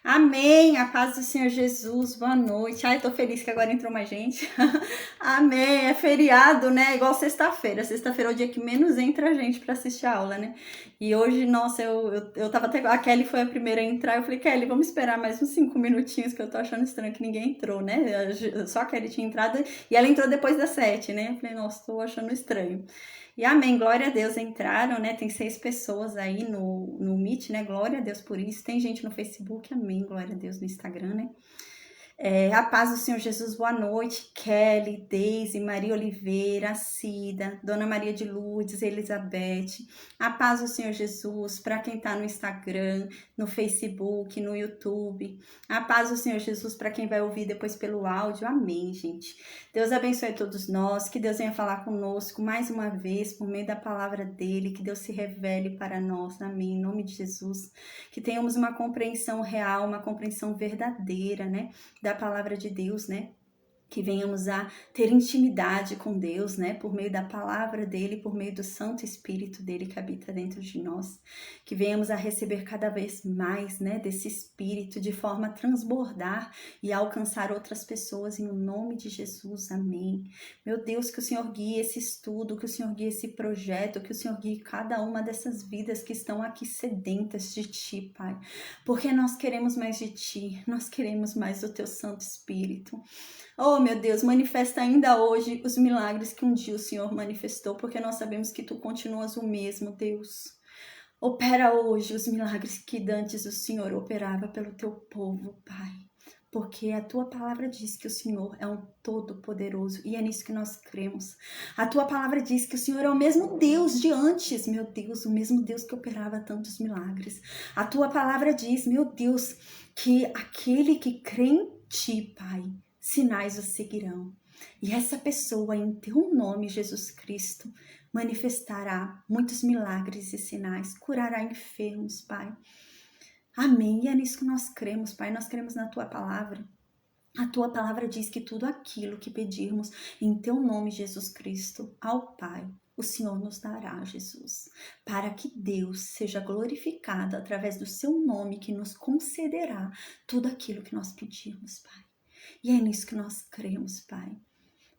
Amém, a paz do Senhor Jesus, boa noite. Ai, tô feliz que agora entrou mais gente. Amém, é feriado, né? Igual sexta-feira. Sexta-feira é o dia que menos entra gente pra assistir a aula, né? E hoje, nossa, eu tava até. A Kelly foi a primeira a entrar. Eu falei, Kelly, vamos esperar mais uns 5 minutinhos, que eu tô achando estranho que ninguém entrou, né? Só a Kelly tinha entrado e ela entrou depois das 7, né? Eu falei, nossa, tô achando estranho. E amém, glória a Deus, entraram, né? Tem 6 pessoas aí no Meet, né? Glória a Deus por isso. Tem gente no Facebook, amém, glória a Deus no Instagram, né? A paz do Senhor Jesus, boa noite. Kelly, Deise, Maria Oliveira, Cida, Dona Maria de Lourdes, Elizabeth. A paz do Senhor Jesus, para quem está no Instagram, no Facebook, no YouTube. A paz do Senhor Jesus, para quem vai ouvir depois pelo áudio. Amém, gente. Deus abençoe todos nós, que Deus venha falar conosco mais uma vez, por meio da palavra dele, que Deus se revele para nós. Amém, em nome de Jesus. Que tenhamos uma compreensão real, uma compreensão verdadeira, né? Da palavra de Deus, né? Que venhamos a ter intimidade com Deus, né? Por meio da palavra dele, por meio do Santo Espírito dele que habita dentro de nós. Que venhamos a receber cada vez mais, né? Desse Espírito, de forma a transbordar e alcançar outras pessoas em nome de Jesus. Amém. Meu Deus, que o Senhor guie esse estudo, que o Senhor guie esse projeto, que o Senhor guie cada uma dessas vidas que estão aqui sedentas de Ti, Pai. Porque nós queremos mais de Ti, nós queremos mais do Teu Santo Espírito. Oh, meu Deus, manifesta ainda hoje os milagres que um dia o Senhor manifestou, porque nós sabemos que Tu continuas o mesmo, Deus. Opera hoje os milagres que dantes o Senhor operava pelo Teu povo, Pai. Porque a Tua palavra diz que o Senhor é um todo-poderoso e é nisso que nós cremos. A Tua palavra diz que o Senhor é o mesmo Deus de antes, meu Deus, o mesmo Deus que operava tantos milagres. A Tua palavra diz, meu Deus, que aquele que crê em Ti, Pai, sinais o seguirão. E essa pessoa, em Teu nome, Jesus Cristo, manifestará muitos milagres e sinais, curará enfermos, Pai. Amém. E é nisso que nós cremos, Pai. Nós cremos na Tua palavra. A Tua palavra diz que tudo aquilo que pedirmos em Teu nome, Jesus Cristo, ao Pai, o Senhor nos dará, Jesus, para que Deus seja glorificado através do Seu nome, que nos concederá tudo aquilo que nós pedirmos, Pai. E é nisso que nós cremos, Pai.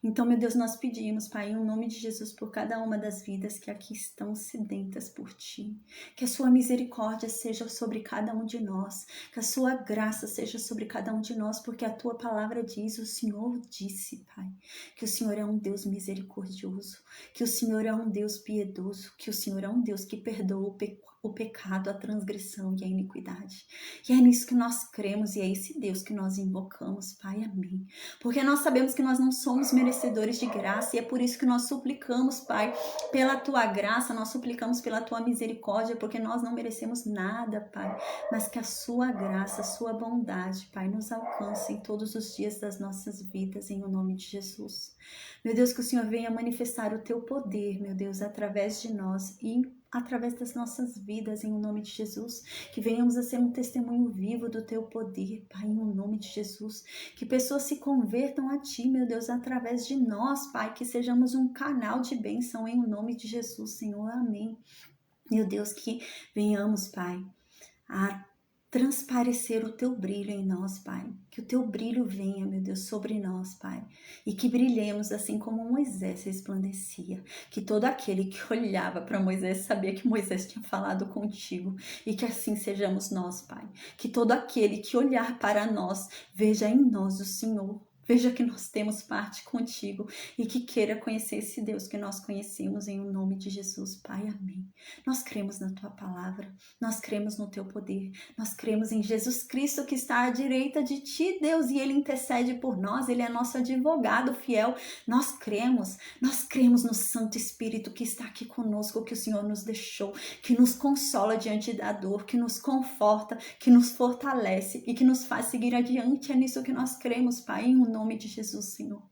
Então, meu Deus, nós pedimos, Pai, em nome de Jesus, por cada uma das vidas que aqui estão sedentas por Ti. Que a Sua misericórdia seja sobre cada um de nós. Que a Sua graça seja sobre cada um de nós, porque a Tua palavra diz, o Senhor disse, Pai, que o Senhor é um Deus misericordioso, que o Senhor é um Deus piedoso, que o Senhor é um Deus que perdoa o pecado, a transgressão e a iniquidade. E é nisso que nós cremos e é esse Deus que nós invocamos, Pai, amém. Porque nós sabemos que nós não somos merecedores de graça e é por isso que nós suplicamos, Pai, pela Tua graça, nós suplicamos pela Tua misericórdia, porque nós não merecemos nada, Pai, mas que a Sua graça, a Sua bondade, Pai, nos alcance em todos os dias das nossas vidas, em o nome de Jesus. Meu Deus, que o Senhor venha manifestar o Teu poder, meu Deus, através de nós e através das nossas vidas, em o nome de Jesus, que venhamos a ser um testemunho vivo do Teu poder, Pai, em o nome de Jesus, que pessoas se convertam a Ti, meu Deus, através de nós, Pai, que sejamos um canal de bênção, em o nome de Jesus, Senhor, amém. Meu Deus, que venhamos, Pai, a transparecer o Teu brilho em nós, Pai. Que o Teu brilho venha, meu Deus, sobre nós, Pai. E que brilhemos assim como Moisés resplandecia. Que todo aquele que olhava para Moisés sabia que Moisés tinha falado contigo. E que assim sejamos nós, Pai. Que todo aquele que olhar para nós veja em nós o Senhor. Veja que nós temos parte contigo e que queira conhecer esse Deus que nós conhecemos em o nome de Jesus, Pai. Amém. Nós cremos na Tua palavra, nós cremos no Teu poder, nós cremos em Jesus Cristo que está à direita de Ti, Deus, e Ele intercede por nós, Ele é nosso advogado fiel. Nós cremos no Santo Espírito que está aqui conosco, que o Senhor nos deixou, que nos consola diante da dor, que nos conforta, que nos fortalece e que nos faz seguir adiante. É nisso que nós cremos, Pai, em nome de Jesus, Senhor.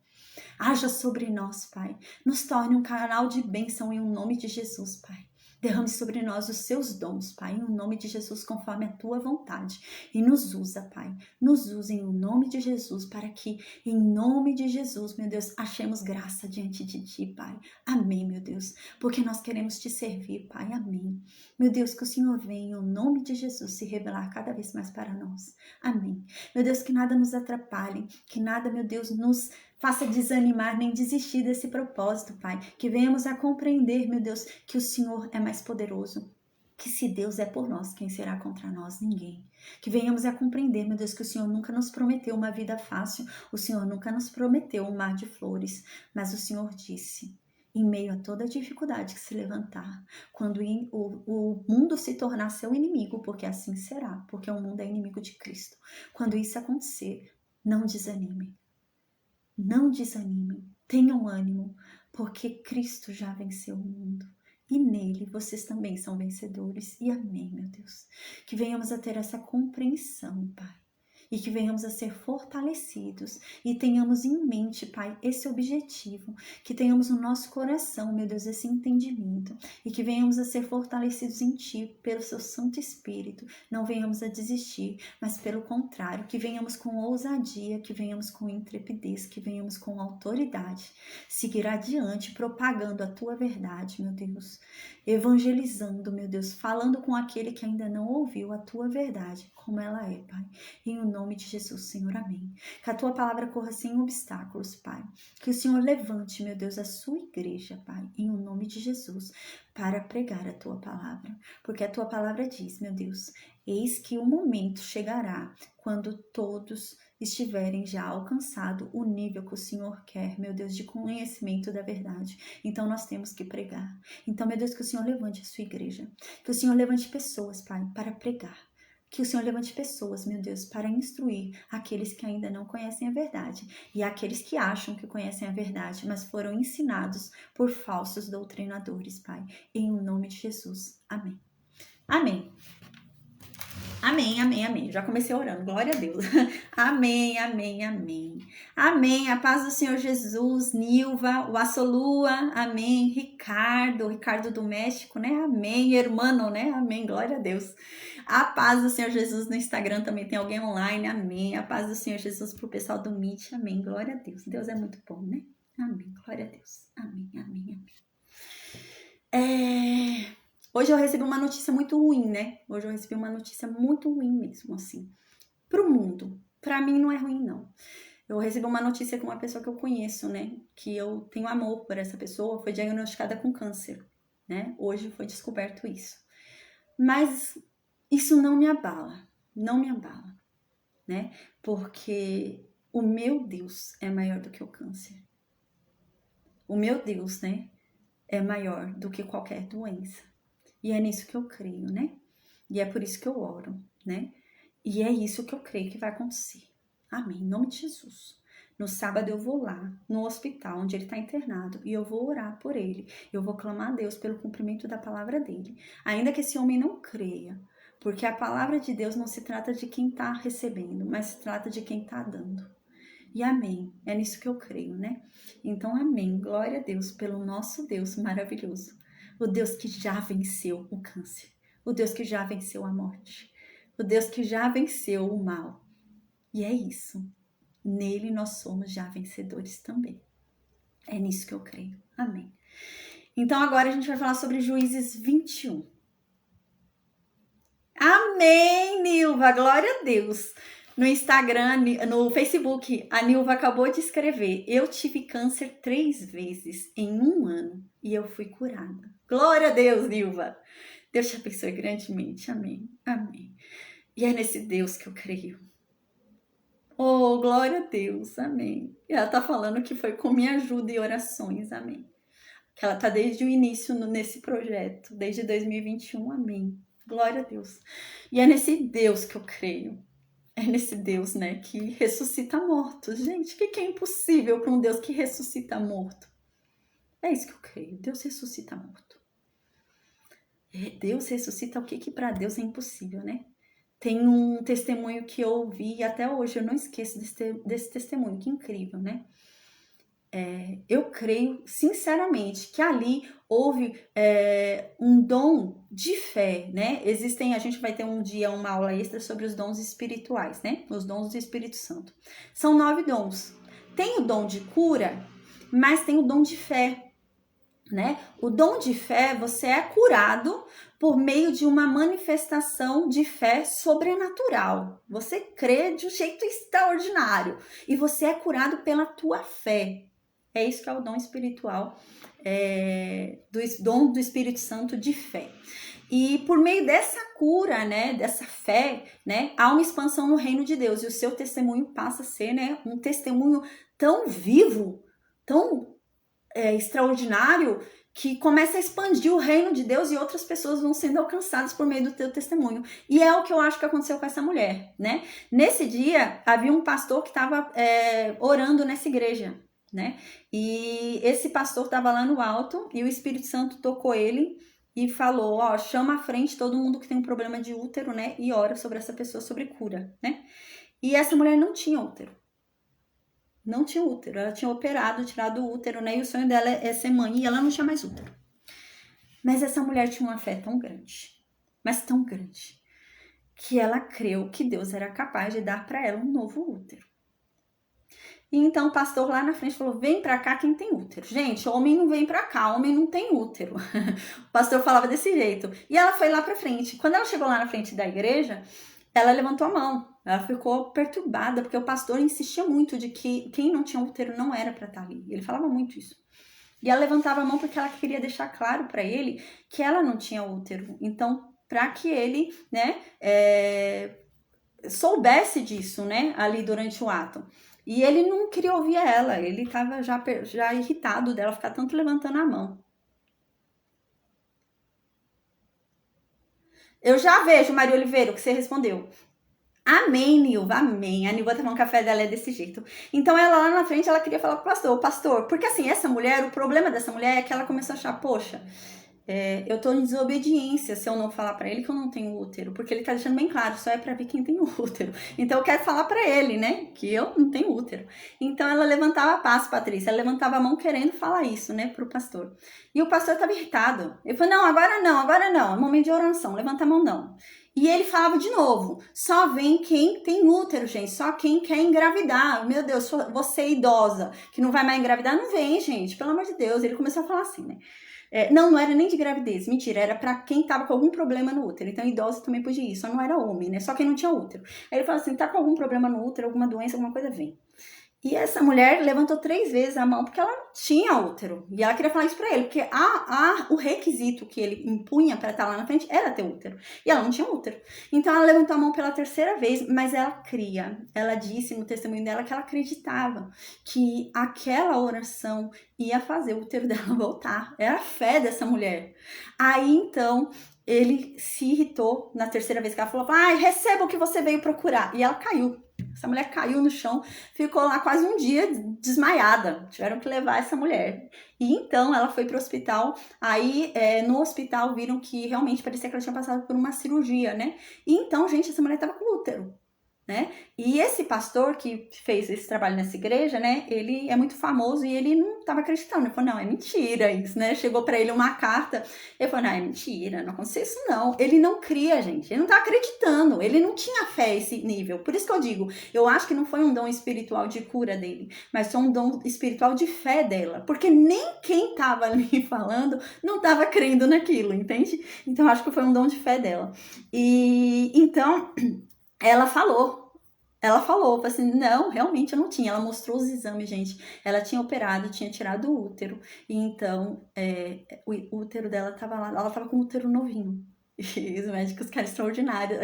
Haja sobre nós, Pai. Nos torne um canal de bênção em nome de Jesus, Pai. Derrame sobre nós os seus dons, Pai, em nome de Jesus, conforme a tua vontade. E nos usa, Pai. Nos usa em nome de Jesus, para que, em nome de Jesus, meu Deus, achemos graça diante de ti, Pai. Amém, meu Deus. Porque nós queremos te servir, Pai. Amém. Meu Deus, que o Senhor venha, em nome de Jesus, se revelar cada vez mais para nós. Amém. Meu Deus, que nada nos atrapalhe, que nada, meu Deus, nos faça desanimar nem desistir desse propósito, Pai. Que venhamos a compreender, meu Deus, que o Senhor é mais poderoso. Que se Deus é por nós, quem será contra nós? Ninguém. Que venhamos a compreender, meu Deus, que o Senhor nunca nos prometeu uma vida fácil. O Senhor nunca nos prometeu um mar de flores. Mas o Senhor disse, em meio a toda a dificuldade que se levantar, quando o mundo se tornar seu inimigo, porque assim será, porque o mundo é inimigo de Cristo. Quando isso acontecer, não desanime. Não desanimem, tenham ânimo, porque Cristo já venceu o mundo. E nele vocês também são vencedores. E amém, meu Deus. Que venhamos a ter essa compreensão, Pai. E que venhamos a ser fortalecidos e tenhamos em mente, Pai, esse objetivo, que tenhamos no nosso coração, meu Deus, esse entendimento e que venhamos a ser fortalecidos em Ti, pelo Seu Santo Espírito, não venhamos a desistir, mas pelo contrário, que venhamos com ousadia, que venhamos com intrepidez, que venhamos com autoridade, seguir adiante, propagando a Tua verdade, meu Deus, evangelizando, meu Deus, falando com aquele que ainda não ouviu a Tua verdade, como ela é, Pai. Em o nome de Jesus, Senhor, amém. Que a Tua palavra corra sem obstáculos, Pai. Que o Senhor levante, meu Deus, a Sua igreja, Pai, em o nome de Jesus, para pregar a Tua palavra. Porque a Tua palavra diz, meu Deus, eis que o momento chegará quando todos estiverem já alcançado o nível que o Senhor quer, meu Deus, de conhecimento da verdade. Então nós temos que pregar. Então, meu Deus, que o Senhor levante a Sua igreja. Que o Senhor levante pessoas, Pai, para pregar. Que o Senhor levante pessoas, meu Deus, para instruir aqueles que ainda não conhecem a verdade e aqueles que acham que conhecem a verdade, mas foram ensinados por falsos doutrinadores, Pai. Em nome de Jesus. Amém. Amém. Amém, amém, amém. Já comecei orando, glória a Deus. Amém, amém, amém. Amém, a paz do Senhor Jesus, Nilva, o Assolua, amém. Ricardo do México, né? Amém, hermano, né? Amém, glória a Deus. A paz do Senhor Jesus no Instagram, também tem alguém online, amém. A paz do Senhor Jesus pro pessoal do Meet, amém, glória a Deus. Deus é muito bom, né? Amém, glória a Deus. Amém, amém, amém. Hoje eu recebi uma notícia muito ruim, né? Hoje eu recebi uma notícia muito ruim mesmo, assim. Pro mundo. Pra mim não é ruim, não. Eu recebi uma notícia com uma pessoa que eu conheço, né? Que eu tenho amor por essa pessoa. Foi diagnosticada com câncer, né? Hoje foi descoberto isso. Mas isso não me abala. Não me abala, né? Porque o meu Deus é maior do que o câncer. O meu Deus, né? É maior do que qualquer doença. E é nisso que eu creio, né? E é por isso que eu oro, né? E é isso que eu creio que vai acontecer. Amém. Em nome de Jesus. No sábado eu vou lá, no hospital onde ele está internado, e eu vou orar por ele. Eu vou clamar a Deus pelo cumprimento da palavra dele. Ainda que esse homem não creia, porque a palavra de Deus não se trata de quem está recebendo, mas se trata de quem está dando. E amém. É nisso que eu creio, né? Então, amém. Glória a Deus pelo nosso Deus maravilhoso. O Deus que já venceu o câncer. O Deus que já venceu a morte. O Deus que já venceu o mal. E é isso. Nele nós somos já vencedores também. É nisso que eu creio. Amém. Então agora a gente vai falar sobre Juízes 21. Amém, Nilva. Glória a Deus. No Instagram, no Facebook, a Nilva acabou de escrever: eu tive câncer 3 vezes em 1 ano e eu fui curada. Glória a Deus, Nilva. Deus te abençoe grandemente. Amém. Amém. E é nesse Deus que eu creio. Oh, glória a Deus. Amém. E ela tá falando que foi com minha ajuda e orações. Amém. Que ela tá desde o início nesse projeto, desde 2021. Amém. Glória a Deus. E é nesse Deus que eu creio. É nesse Deus, né, que ressuscita mortos. Gente, o que é impossível para um Deus que ressuscita morto? É isso que eu creio. Deus ressuscita morto. Deus ressuscita o que para Deus é impossível, né? Tem um testemunho que eu ouvi e até hoje eu não esqueço desse testemunho. Que incrível, né? eu creio sinceramente que ali houve um dom de fé, né? A gente vai ter um dia uma aula extra sobre os dons espirituais, né? Os dons do Espírito Santo. São 9 dons. Tem o dom de cura, mas tem o dom de fé, né? O dom de fé, você é curado por meio de uma manifestação de fé sobrenatural. Você crê de um jeito extraordinário e você é curado pela tua fé. É isso que é o dom espiritual, do dom do Espírito Santo de fé. E por meio dessa cura, né, dessa fé, né, há uma expansão no reino de Deus. E o seu testemunho passa a ser, né, um testemunho tão vivo, tão extraordinário, que começa a expandir o reino de Deus e outras pessoas vão sendo alcançadas por meio do teu testemunho. E é o que eu acho que aconteceu com essa mulher, né? Nesse dia, havia um pastor que estava orando nessa igreja, né? E esse pastor estava lá no alto e o Espírito Santo tocou ele e falou, ó, chama à frente todo mundo que tem um problema de útero, né? E ora sobre essa pessoa, sobre cura, né? E essa mulher não tinha útero. Não tinha útero, ela tinha operado, tirado o útero, né? E o sonho dela é ser mãe e ela não tinha mais útero. Mas essa mulher tinha uma fé tão grande, mas tão grande, que ela creu que Deus era capaz de dar para ela um novo útero. E então o pastor lá na frente falou, vem pra cá quem tem útero. Gente, homem não vem pra cá, homem não tem útero. O pastor falava desse jeito. E ela foi lá pra frente. Quando ela chegou lá na frente da igreja, ela levantou a mão. Ela ficou perturbada, porque o pastor insistia muito de que quem não tinha útero não era pra estar ali. Ele falava muito isso. E ela levantava a mão porque ela queria deixar claro pra ele que ela não tinha útero. Então, pra que ele, né, soubesse disso, né, ali durante o ato. E ele não queria ouvir ela, ele estava já irritado dela ficar tanto levantando a mão. Eu já vejo, Maria Oliveira, o que você respondeu. Amém, Nilva, amém. A Nilva tomando café dela é desse jeito. Então ela lá na frente, ela queria falar com o pastor, porque assim, essa mulher, o problema dessa mulher é que ela começou a achar, poxa, eu tô em desobediência se eu não falar pra ele que eu não tenho útero, porque ele tá deixando bem claro, só é pra ver quem tem útero. Então eu quero falar pra ele, né, que eu não tenho útero. Então ela levantava a paz, Patrícia, ela levantava a mão querendo falar isso, né, pro pastor. E o pastor tava irritado. Ele falou, não, agora não, é momento de oração, levanta a mão não. E ele falava de novo, só vem quem tem útero, gente, só quem quer engravidar. Meu Deus, você é idosa, que não vai mais engravidar, não vem, gente, pelo amor de Deus. Ele começou a falar assim, né. Não era nem de gravidez, mentira, era pra quem tava com algum problema no útero. Então, idoso também podia ir, só não era homem, né? Só quem não tinha útero. Aí ele falou assim, tá com algum problema no útero, alguma doença, alguma coisa, vem. E essa mulher levantou 3 vezes a mão porque ela não tinha útero. E ela queria falar isso pra ele, porque o requisito que ele impunha para estar lá na frente era ter útero. E ela não tinha útero. Então ela levantou a mão pela 3ª vez, mas ela cria. Ela disse no testemunho dela que ela acreditava que aquela oração ia fazer o útero dela voltar. Era a fé dessa mulher. Aí então ele se irritou na 3ª vez que ela falou, receba o que você veio procurar. E ela caiu. Essa mulher caiu no chão, ficou lá quase um dia desmaiada. Tiveram que levar essa mulher. E então ela foi para o hospital. Aí no hospital viram que realmente parecia que ela tinha passado por uma cirurgia, né? E então, gente, essa mulher estava com útero, né? E esse pastor que fez esse trabalho nessa igreja, né? Ele é muito famoso e ele não estava acreditando. Ele falou, não, é mentira isso, né? Chegou para ele uma carta. Ele falou, não, é mentira, não aconteceu isso não. Ele não cria, gente. Ele não tá acreditando. Ele não tinha fé a esse nível. Por isso que eu digo, eu acho que não foi um dom espiritual de cura dele, mas foi um dom espiritual de fé dela. Porque nem quem tava ali falando não tava crendo naquilo, entende? Então, eu acho que foi um dom de fé dela. E então ela falou assim, não, realmente eu não tinha. Ela mostrou os exames, gente. Ela tinha operado, tinha tirado o útero. E então, o útero dela tava lá, ela tava com o útero novinho. E os médicos ficaram extraordinários,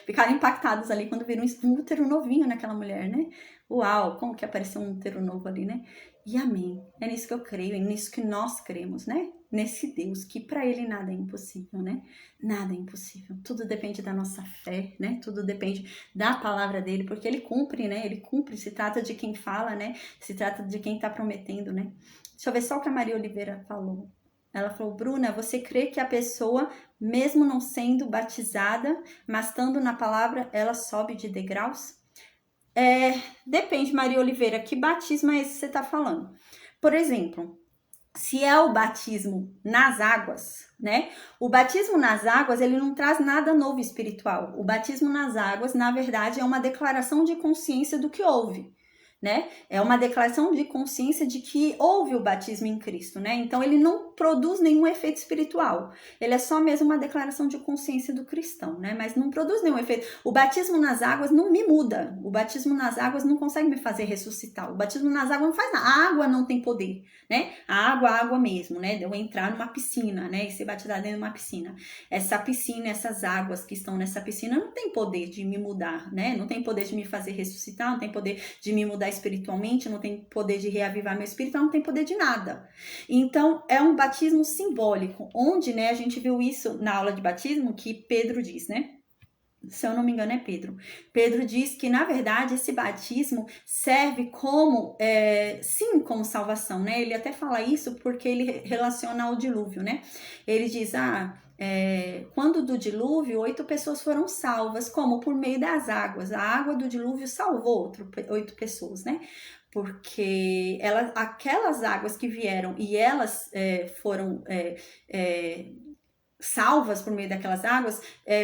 ficaram impactados ali quando viram um útero novinho naquela mulher, né? Uau, como que apareceu um útero novo ali, né? E amém. É nisso que eu creio, é nisso que nós cremos, né? Nesse Deus, que para ele nada é impossível, né? Nada é impossível. Tudo depende da nossa fé, né? Tudo depende da palavra dele, porque ele cumpre, né? Ele cumpre, se trata de quem fala, né? Se trata de quem tá prometendo, né? Deixa eu ver só o que a Maria Oliveira falou. Ela falou, Bruna, você crê que a pessoa, mesmo não sendo batizada, mas estando na palavra, ela sobe de degraus? Depende, Maria Oliveira, que batismo é esse que você está falando? Por exemplo, se é o batismo nas águas, né? O batismo nas águas, ele não traz nada novo espiritual. O batismo nas águas, na verdade, é uma declaração de consciência do que houve, né? É uma declaração de consciência de que houve o batismo em Cristo, né? Então ele não produz nenhum efeito espiritual. Ele é só mesmo uma declaração de consciência do cristão, né? Mas não produz nenhum efeito. O batismo nas águas não me muda. O batismo nas águas não consegue me fazer ressuscitar. O batismo nas águas não faz nada. A água não tem poder, né? A água mesmo, né? De eu entrar numa piscina, né? E ser batizado dentro de uma piscina. Essa piscina, essas águas que estão nessa piscina não tem poder de me mudar, né? Não tem poder de me fazer ressuscitar, não tem poder de me mudar espiritualmente, não tem poder de reavivar meu espírito, não tem poder de nada. Então, é um batismo simbólico, onde, né, a gente viu isso na aula de batismo, que Pedro diz, né? Se eu não me engano é Pedro. Pedro diz que, na verdade, esse batismo serve como, sim, como salvação, né? Ele até fala isso porque ele relaciona ao dilúvio, né? Ele diz, quando do dilúvio, 8 pessoas foram salvas, como? Por meio das águas. A água do dilúvio salvou 8 pessoas, né? Porque aquelas águas que vieram e elas foram salvas por meio daquelas águas,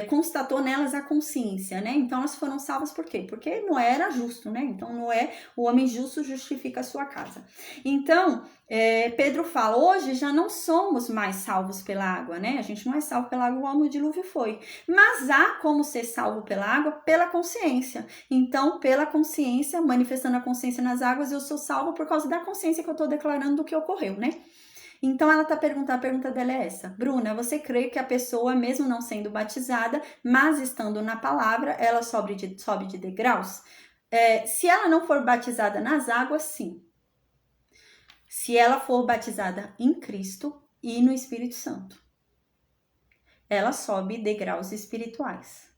constatou nelas a consciência, né? Então elas foram salvas por quê? Porque Noé era justo, né? Então Noé, o homem justo, justifica a sua casa. Então, Pedro fala, hoje já não somos mais salvos pela água, né? A gente não é salvo pela água igual no dilúvio foi. Mas há como ser salvo pela água? Pela consciência. Então, pela consciência, manifestando a consciência nas águas, eu sou salvo por causa da consciência que eu estou declarando do que ocorreu, né? Então ela está perguntando, a pergunta dela é essa: Bruna, você crê que a pessoa, mesmo não sendo batizada, mas estando na palavra, ela sobe de degraus? Se ela não for batizada nas águas, sim. Se ela for batizada em Cristo e no Espírito Santo, ela sobe degraus espirituais.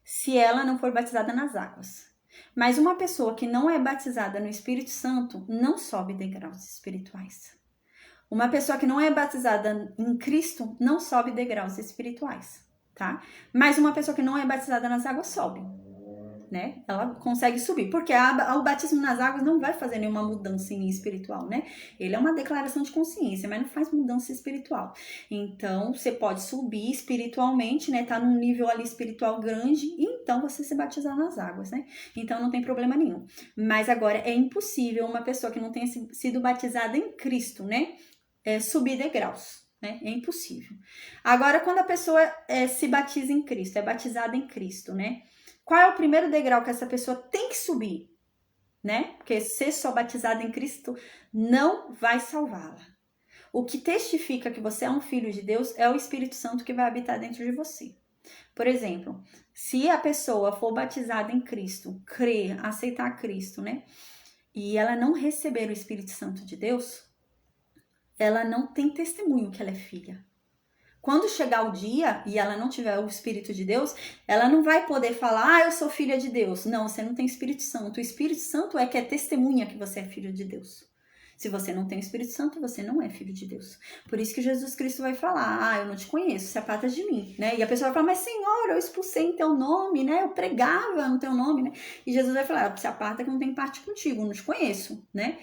Se ela não for batizada nas águas. Mas uma pessoa que não é batizada no Espírito Santo não sobe degraus espirituais. Uma pessoa que não é batizada em Cristo não sobe degraus espirituais, tá? Mas uma pessoa que não é batizada nas águas sobe, né? Ela consegue subir, porque o batismo nas águas não vai fazer nenhuma mudança em espiritual, né? Ele é uma declaração de consciência, mas não faz mudança espiritual. Então, você pode subir espiritualmente, né? Tá num nível ali espiritual grande, e então você se batizar nas águas, né? Então, não tem problema nenhum. Mas agora, é impossível uma pessoa que não tenha sido batizada em Cristo, né? Subir degraus, né? É impossível. Agora, quando a pessoa se batiza em Cristo, é batizada em Cristo, né? Qual é o primeiro degrau que essa pessoa tem que subir, né? Porque ser só batizada em Cristo não vai salvá-la. O que testifica que você é um filho de Deus é o Espírito Santo que vai habitar dentro de você. Por exemplo, se a pessoa for batizada em Cristo, crer, aceitar Cristo, né? E ela não receber o Espírito Santo de Deus, ela não tem testemunho que ela é filha. Quando chegar o dia e ela não tiver o Espírito de Deus, ela não vai poder falar, eu sou filha de Deus. Não, você não tem Espírito Santo. O Espírito Santo é que é testemunha que você é filho de Deus. Se você não tem o Espírito Santo, você não é filho de Deus. Por isso que Jesus Cristo vai falar, eu não te conheço, se aparta de mim, né? E a pessoa vai falar, mas Senhor, eu expulsei em teu nome, né? Eu pregava no teu nome, né? E Jesus vai falar, se aparta que não tem parte contigo, não te conheço, né?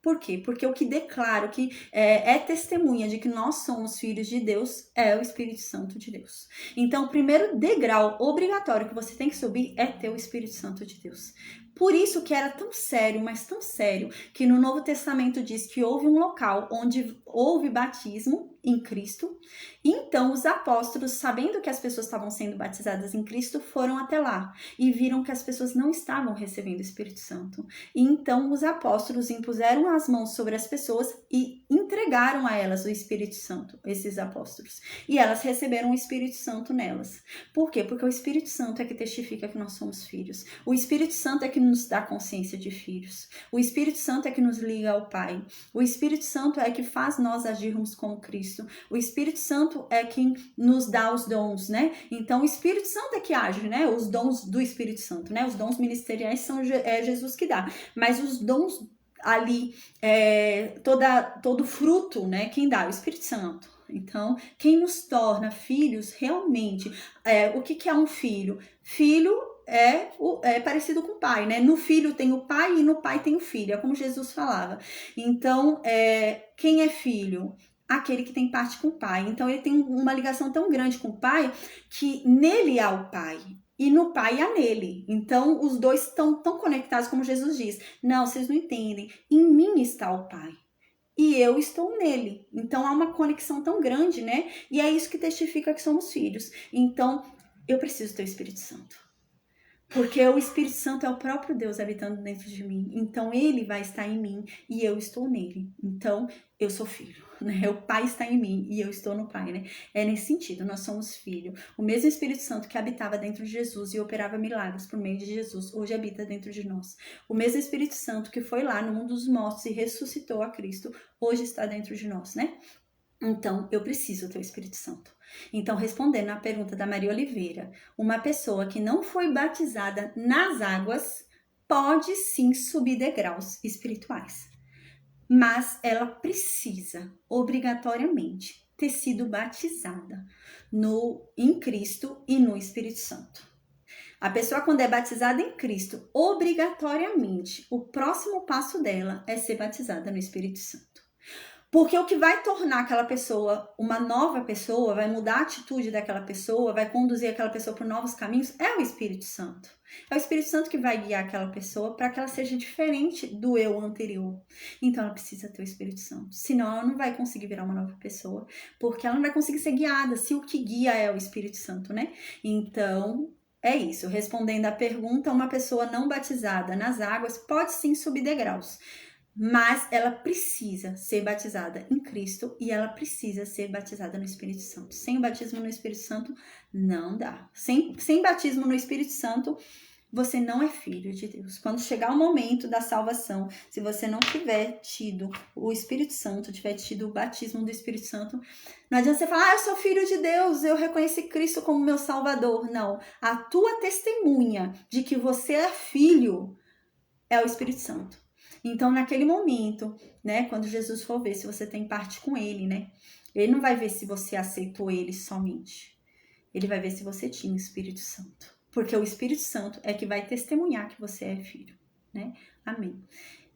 Por quê? Porque o que declara, o que é testemunha de que nós somos filhos de Deus é o Espírito Santo de Deus. Então, o primeiro degrau obrigatório que você tem que subir é ter o Espírito Santo de Deus. Por isso que era tão sério, mas tão sério, que no Novo Testamento diz que houve um local onde houve batismo em Cristo. Então, os apóstolos, sabendo que as pessoas estavam sendo batizadas em Cristo, foram até lá e viram que as pessoas não estavam recebendo o Espírito Santo. E então, os apóstolos impuseram as mãos sobre as pessoas e entregaram a elas o Espírito Santo, esses apóstolos. E elas receberam o Espírito Santo nelas. Por quê? Porque o Espírito Santo é que testifica que nós somos filhos. O Espírito Santo é que nos dá consciência de filhos. O Espírito Santo é que nos liga ao Pai. O Espírito Santo é que faz nós agirmos como Cristo. O Espírito Santo é quem nos dá os dons, né? Então, o Espírito Santo é que age, né? Os dons do Espírito Santo, né? Os dons ministeriais são Jesus que dá. Mas os dons ali, todo fruto, né? Quem dá? O Espírito Santo. Então, quem nos torna filhos realmente, o que é um filho? Filho é parecido com o pai, né? No filho tem o pai e no pai tem o filho, é como Jesus falava. Então, quem é filho? Aquele que tem parte com o pai. Então, ele tem uma ligação tão grande com o pai que nele há o pai. E no pai há nele. Então, os dois estão tão conectados, como Jesus diz. Não, vocês não entendem. Em mim está o pai. E eu estou nele. Então, há uma conexão tão grande, né? E é isso que testifica que somos filhos. Então, eu preciso ter o Espírito Santo. Porque o Espírito Santo é o próprio Deus habitando dentro de mim. Então, ele vai estar em mim e eu estou nele. Então, eu sou filho, né? O Pai está em mim e eu estou no Pai, né? É nesse sentido, nós somos filho. O mesmo Espírito Santo que habitava dentro de Jesus e operava milagres por meio de Jesus, hoje habita dentro de nós. O mesmo Espírito Santo que foi lá no mundo dos mortos e ressuscitou a Cristo, hoje está dentro de nós, né? Então, eu preciso ter o Espírito Santo. Então, respondendo à pergunta da Maria Oliveira, uma pessoa que não foi batizada nas águas pode sim subir degraus espirituais, mas ela precisa, obrigatoriamente, ter sido batizada em Cristo e no Espírito Santo. A pessoa, quando é batizada em Cristo, obrigatoriamente, o próximo passo dela é ser batizada no Espírito Santo. Porque o que vai tornar aquela pessoa uma nova pessoa, vai mudar a atitude daquela pessoa, vai conduzir aquela pessoa por novos caminhos, é o Espírito Santo. É o Espírito Santo que vai guiar aquela pessoa para que ela seja diferente do eu anterior. Então ela precisa ter o Espírito Santo. Senão ela não vai conseguir virar uma nova pessoa, porque ela não vai conseguir ser guiada se o que guia é o Espírito Santo, né? Então, é isso. Respondendo à pergunta, uma pessoa não batizada nas águas pode sim subir degraus. Mas ela precisa ser batizada em Cristo e ela precisa ser batizada no Espírito Santo. Sem o batismo no Espírito Santo, não dá. Sem batismo no Espírito Santo, você não é filho de Deus. Quando chegar o momento da salvação, se você não tiver tido o Espírito Santo, tiver tido o batismo do Espírito Santo, não adianta você falar, eu sou filho de Deus, eu reconheci Cristo como meu Salvador. Não, a tua testemunha de que você é filho é o Espírito Santo. Então, naquele momento, né, quando Jesus for ver se você tem parte com ele, né, ele não vai ver se você aceitou ele somente. Ele vai ver se você tinha o Espírito Santo. Porque o Espírito Santo é que vai testemunhar que você é filho, né? Amém.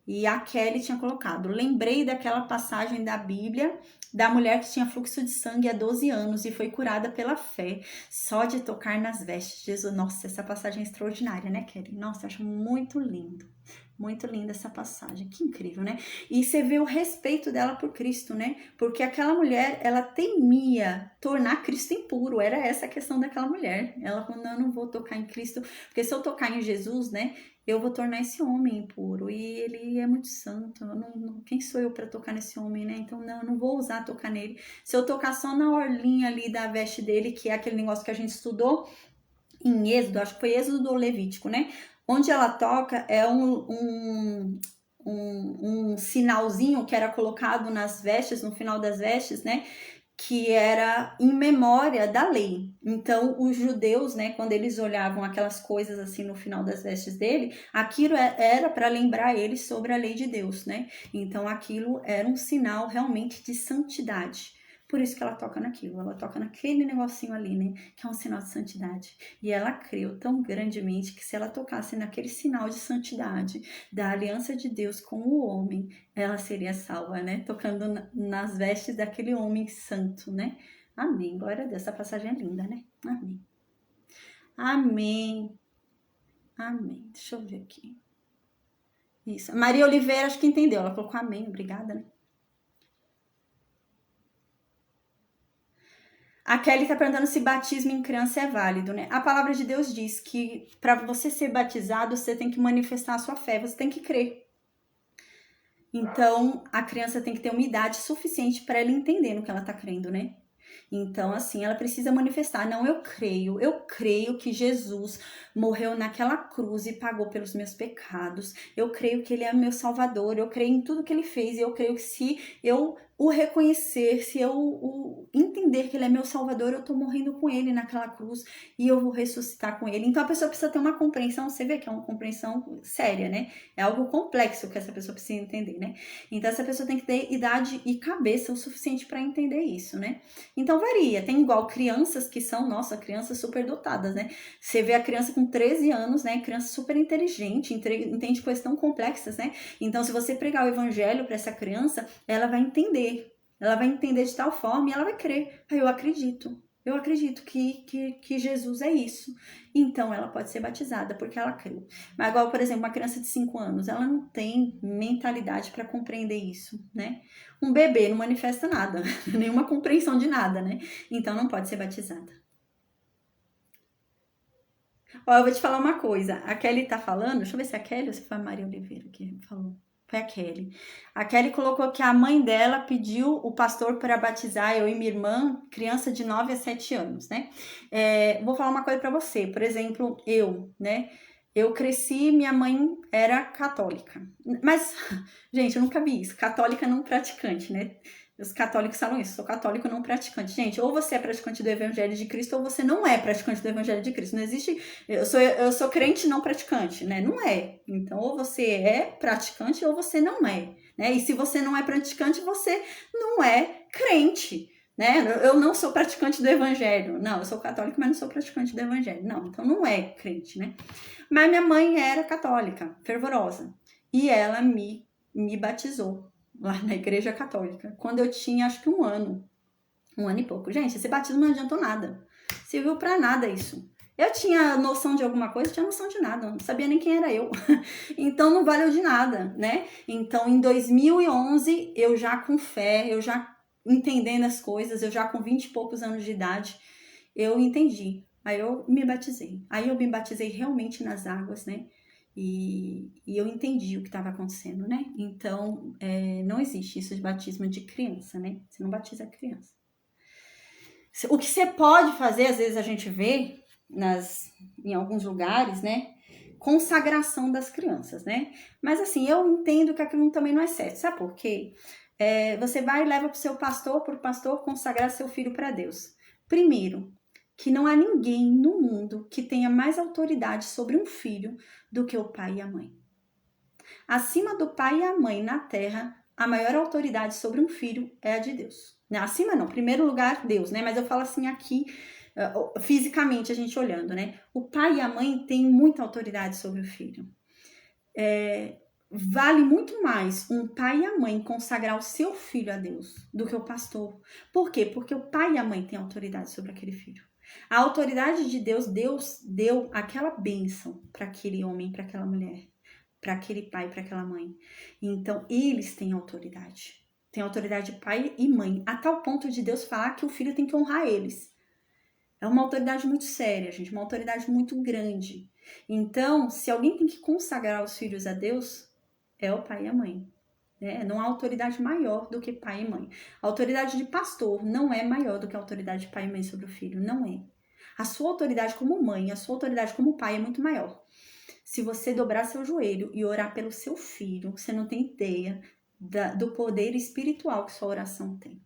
E a Kelly tinha colocado, lembrei daquela passagem da Bíblia, da mulher que tinha fluxo de sangue há 12 anos e foi curada pela fé, só de tocar nas vestes de Jesus. Nossa, essa passagem é extraordinária, né, Kelly? Nossa, eu acho muito lindo. Muito linda essa passagem, que incrível, né? E você vê o respeito dela por Cristo, né? Porque aquela mulher, ela temia tornar Cristo impuro, era essa a questão daquela mulher. Ela falou, não, eu não vou tocar em Cristo, porque se eu tocar em Jesus, né, eu vou tornar esse homem impuro, e ele é muito santo, quem sou eu para tocar nesse homem, né? Então, não, eu não vou ousar tocar nele. Se eu tocar só na orlinha ali da veste dele, que é aquele negócio que a gente estudou em Êxodo, acho que foi Êxodo ou Levítico, né? Onde ela toca é um sinalzinho que era colocado nas vestes, no final das vestes, né? Que era em memória da lei. Então, os judeus, né, quando eles olhavam aquelas coisas assim no final das vestes dele, aquilo era para lembrar eles sobre a lei de Deus, né? Então, aquilo era um sinal realmente de santidade. Por isso que ela toca naquilo, ela toca naquele negocinho ali, né? Que é um sinal de santidade. E ela creu tão grandemente que se ela tocasse naquele sinal de santidade, da aliança de Deus com o homem, ela seria salva, né? Tocando nas vestes daquele homem santo, né? Amém. Glória a Deus. Essa passagem é linda, né? Amém. Amém. Amém. Deixa eu ver aqui. Isso. Maria Oliveira, acho que entendeu. Ela colocou amém. Obrigada, né? A Kelly está perguntando se batismo em criança é válido, né? A palavra de Deus diz que para você ser batizado, você tem que manifestar a sua fé, você tem que crer. Então, a criança tem que ter uma idade suficiente para ela entender no que ela está crendo, né? Então, assim, ela precisa manifestar. Não, eu creio que Jesus morreu naquela cruz e pagou pelos meus pecados. Eu creio que ele é meu salvador, eu creio em tudo que ele fez e eu creio que se eu o reconhecer, se eu o entender que ele é meu salvador, eu tô morrendo com ele naquela cruz e eu vou ressuscitar com ele. Então a pessoa precisa ter uma compreensão, você vê que é uma compreensão séria, né? É algo complexo que essa pessoa precisa entender, né? Então essa pessoa tem que ter idade e cabeça o suficiente para entender isso, né? Então varia, tem igual crianças que são, nossa, crianças super dotadas, né? Você vê a criança com com 13 anos, né? Criança super inteligente, entende coisas tão complexas, né? Então, se você pregar o evangelho para essa criança, ela vai entender. Ela vai entender de tal forma e ela vai crer. Aí eu acredito. Eu acredito que Jesus é isso. Então, ela pode ser batizada porque ela creu. Mas agora, por exemplo, uma criança de 5 anos, ela não tem mentalidade para compreender isso, né? Um bebê não manifesta nada, nenhuma compreensão de nada, né? Então, não pode ser batizada. Ó, eu vou te falar uma coisa. A Kelly tá falando, deixa eu ver se é a Kelly ou se foi a Maria Oliveira que falou. Foi a Kelly. A Kelly colocou que a mãe dela pediu o pastor para batizar eu e minha irmã, criança de 9 a 7 anos, né? Vou falar uma coisa para você. Por exemplo, eu, né? Eu cresci, minha mãe era católica. Mas, gente, eu nunca vi isso. Católica não praticante, né? Os católicos falam isso, sou católico não praticante. Gente, ou você é praticante do Evangelho de Cristo ou você não é praticante do Evangelho de Cristo. Não existe, eu sou crente não praticante, né? Não é. Então, ou você é praticante ou você não é, né? E se você não é praticante, você não é crente, né? Eu não sou praticante do Evangelho. Não, eu sou católico, mas não sou praticante do Evangelho. Não, então não é crente, né? Mas minha mãe era católica, fervorosa. E ela me batizou lá na igreja católica, quando eu tinha acho que um ano e pouco. Gente, esse batismo não adiantou nada, serviu pra nada isso. Eu tinha noção de alguma coisa, tinha noção de nada, não sabia nem quem era eu. Então não valeu de nada, né? Então em 2011, eu já com fé, eu já entendendo as coisas, eu já com 20 e poucos anos de idade, eu entendi. Aí eu me batizei. Aí eu me batizei realmente nas águas, né? E eu entendi o que estava acontecendo, né? Então, não existe isso de batismo de criança, né? Você não batiza a criança. O que você pode fazer, às vezes a gente vê em alguns lugares, né? Consagração das crianças, né? Mas assim, eu entendo que aquilo também não é certo. Sabe por quê? Você vai e leva para o seu pastor, para o pastor consagrar seu filho para Deus. Primeiro, que não há ninguém no mundo que tenha mais autoridade sobre um filho do que o pai e a mãe. Acima do pai e a mãe na terra, a maior autoridade sobre um filho é a de Deus. Acima não, primeiro lugar Deus, né? Mas eu falo assim aqui, fisicamente a gente olhando, né? O pai e a mãe têm muita autoridade sobre o filho. Vale muito mais um pai e a mãe consagrar o seu filho a Deus do que o pastor. Por quê? Porque o pai e a mãe têm autoridade sobre aquele filho. A autoridade de Deus, Deus deu aquela bênção para aquele homem, para aquela mulher, para aquele pai, para aquela mãe. Então, eles têm autoridade. Tem autoridade de pai e mãe, a tal ponto de Deus falar que o filho tem que honrar eles. É uma autoridade muito séria, gente, uma autoridade muito grande. Então, se alguém tem que consagrar os filhos a Deus, é o pai e a mãe. Não há autoridade maior do que pai e mãe. A autoridade de pastor não é maior do que a autoridade de pai e mãe sobre o filho, não é. A sua autoridade como mãe, a sua autoridade como pai é muito maior. Se você dobrar seu joelho e orar pelo seu filho, você não tem ideia do poder espiritual que sua oração tem,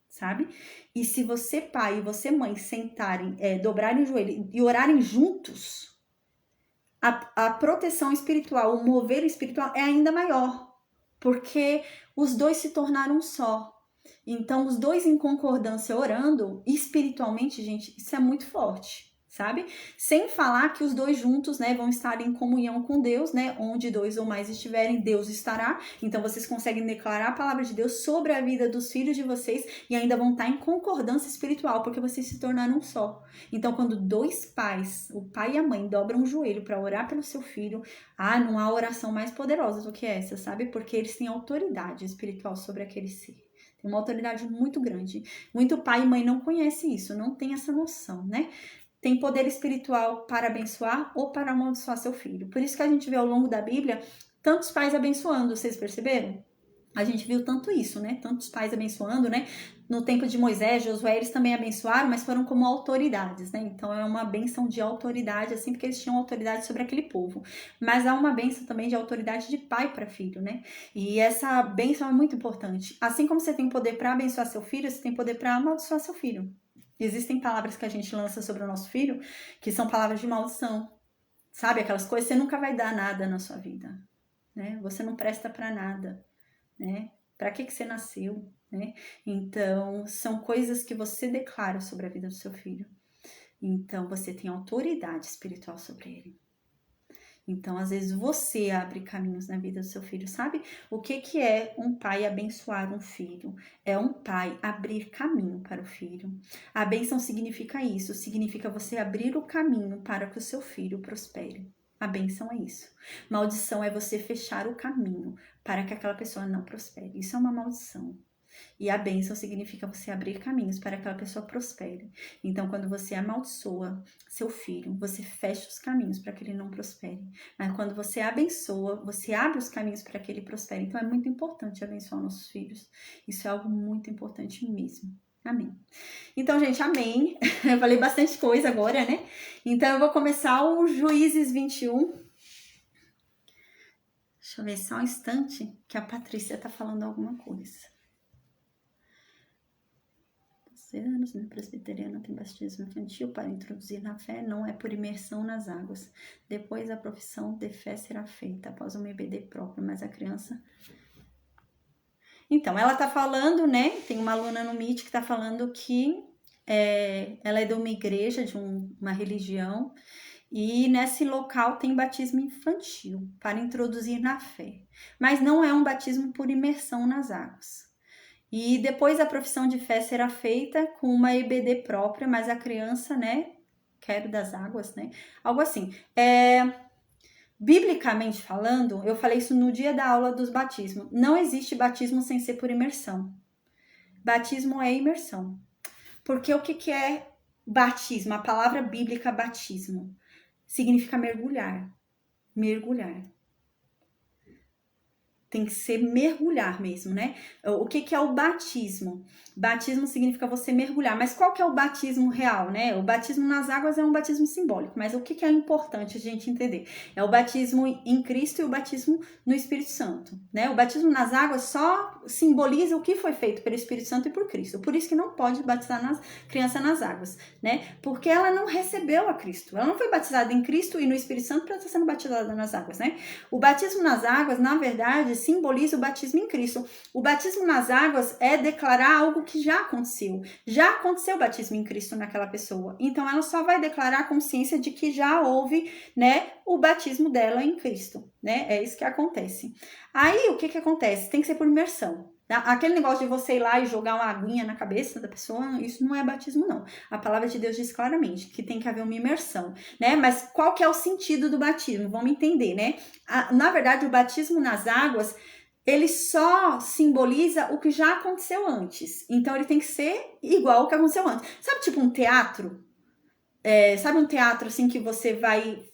sabe? E se você pai e você mãe sentarem, dobrarem o joelho e orarem juntos, a proteção espiritual, o mover espiritual é ainda maior, porque os dois se tornaram só. Então, os dois em concordância orando, espiritualmente, gente, isso é muito forte, sabe? Sem falar que os dois juntos, né, vão estar em comunhão com Deus, né? Onde dois ou mais estiverem, Deus estará. Então, vocês conseguem declarar a palavra de Deus sobre a vida dos filhos de vocês e ainda vão estar em concordância espiritual, porque vocês se tornaram um só. Então, quando dois pais, o pai e a mãe, dobram o joelho para orar pelo seu filho, não há oração mais poderosa do que essa, sabe? Porque eles têm autoridade espiritual sobre aquele ser. Tem uma autoridade muito grande. Muito pai e mãe não conhece isso, não tem essa noção, né? Tem poder espiritual para abençoar ou para amaldiçoar seu filho. Por isso que a gente vê ao longo da Bíblia tantos pais abençoando, vocês perceberam? A gente viu tanto isso, né? Tantos pais abençoando, né? No tempo de Moisés, Josué, eles também abençoaram, mas foram como autoridades, né? Então é uma bênção de autoridade, assim, porque eles tinham autoridade sobre aquele povo. Mas há uma bênção também de autoridade de pai para filho, né? E essa bênção é muito importante. Assim como você tem poder para abençoar seu filho, você tem poder para amaldiçoar seu filho. Existem palavras que a gente lança sobre o nosso filho que são palavras de maldição. Sabe? Aquelas coisas, você nunca vai dar nada na sua vida, né? Você não presta para nada, né? Para que você nasceu, né? Então, são coisas que você declara sobre a vida do seu filho. Então, você tem autoridade espiritual sobre ele. Então, às vezes, você abre caminhos na vida do seu filho, sabe? O que é um pai abençoar um filho? É um pai abrir caminho para o filho. A bênção significa isso, significa você abrir o caminho para que o seu filho prospere. A bênção é isso. Maldição é você fechar o caminho para que aquela pessoa não prospere. Isso é uma maldição. E a bênção significa você abrir caminhos para que aquela pessoa prospere. Então, quando você amaldiçoa seu filho, você fecha os caminhos para que ele não prospere. Mas quando você abençoa, você abre os caminhos para que ele prospere. Então, é muito importante abençoar nossos filhos. Isso é algo muito importante mesmo. Amém. Então, gente, amém. Eu falei bastante coisa agora, né? Então, eu vou começar o Juízes 21. Deixa eu ver só um instante que a Patrícia tá falando alguma coisa. Anos, no presbiteriano tem batismo infantil para introduzir na fé, não é por imersão nas águas. Depois a profissão de fé será feita após um EBD próprio, mas a criança... Então, ela tá falando, né, tem uma aluna no Meet que tá falando que ela é de uma igreja, de uma religião, e nesse local tem batismo infantil para introduzir na fé, mas não é um batismo por imersão nas águas. E depois a profissão de fé será feita com uma EBD própria, mas a criança, né, quero das águas, né, algo assim. Biblicamente falando, eu falei isso no dia da aula dos batismos, não existe batismo sem ser por imersão. Batismo é imersão. Porque o que é batismo? A palavra bíblica batismo significa mergulhar. Mergulhar. Tem que ser mergulhar mesmo, né? O que é o batismo? Batismo significa você mergulhar. Mas qual que é o batismo real, né? O batismo nas águas é um batismo simbólico. Mas o que é importante a gente entender? É o batismo em Cristo e o batismo no Espírito Santo, né? O batismo nas águas só simboliza o que foi feito pelo Espírito Santo e por Cristo. Por isso que não pode batizar criança nas águas, né? Porque ela não recebeu a Cristo. Ela não foi batizada em Cristo e no Espírito Santo para estar sendo batizada nas águas, né? O batismo nas águas, na verdade, simboliza o batismo em Cristo. O batismo nas águas é declarar algo que já aconteceu. Já aconteceu o batismo em Cristo naquela pessoa. Então, ela só vai declarar a consciência de que já houve, né, o batismo dela em Cristo, né? É isso que acontece. Aí, o que acontece? Tem que ser por imersão. Aquele negócio de você ir lá e jogar uma aguinha na cabeça da pessoa, isso não é batismo, não. A palavra de Deus diz claramente que tem que haver uma imersão, né? Mas qual que é o sentido do batismo? Vamos entender, né? Na verdade, o batismo nas águas, ele só simboliza o que já aconteceu antes. Então, ele tem que ser igual ao que aconteceu antes. Sabe, tipo um teatro? Sabe um teatro, assim, que você vai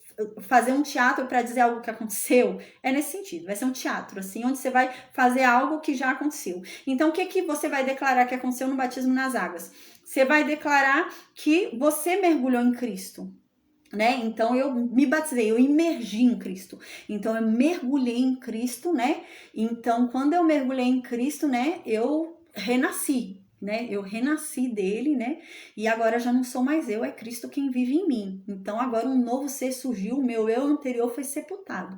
fazer um teatro para dizer algo que aconteceu? É nesse sentido, vai ser um teatro, assim, onde você vai fazer algo que já aconteceu. Então, o que você vai declarar que aconteceu no batismo nas águas? Você vai declarar que você mergulhou em Cristo, né? Então, eu me batizei, eu imergi em Cristo. Então, eu mergulhei em Cristo, né? Então, quando eu mergulhei em Cristo, né, eu renasci, né? Eu renasci dele, né? E agora já não sou mais eu, é Cristo quem vive em mim. Então agora um novo ser surgiu, o meu eu anterior foi sepultado.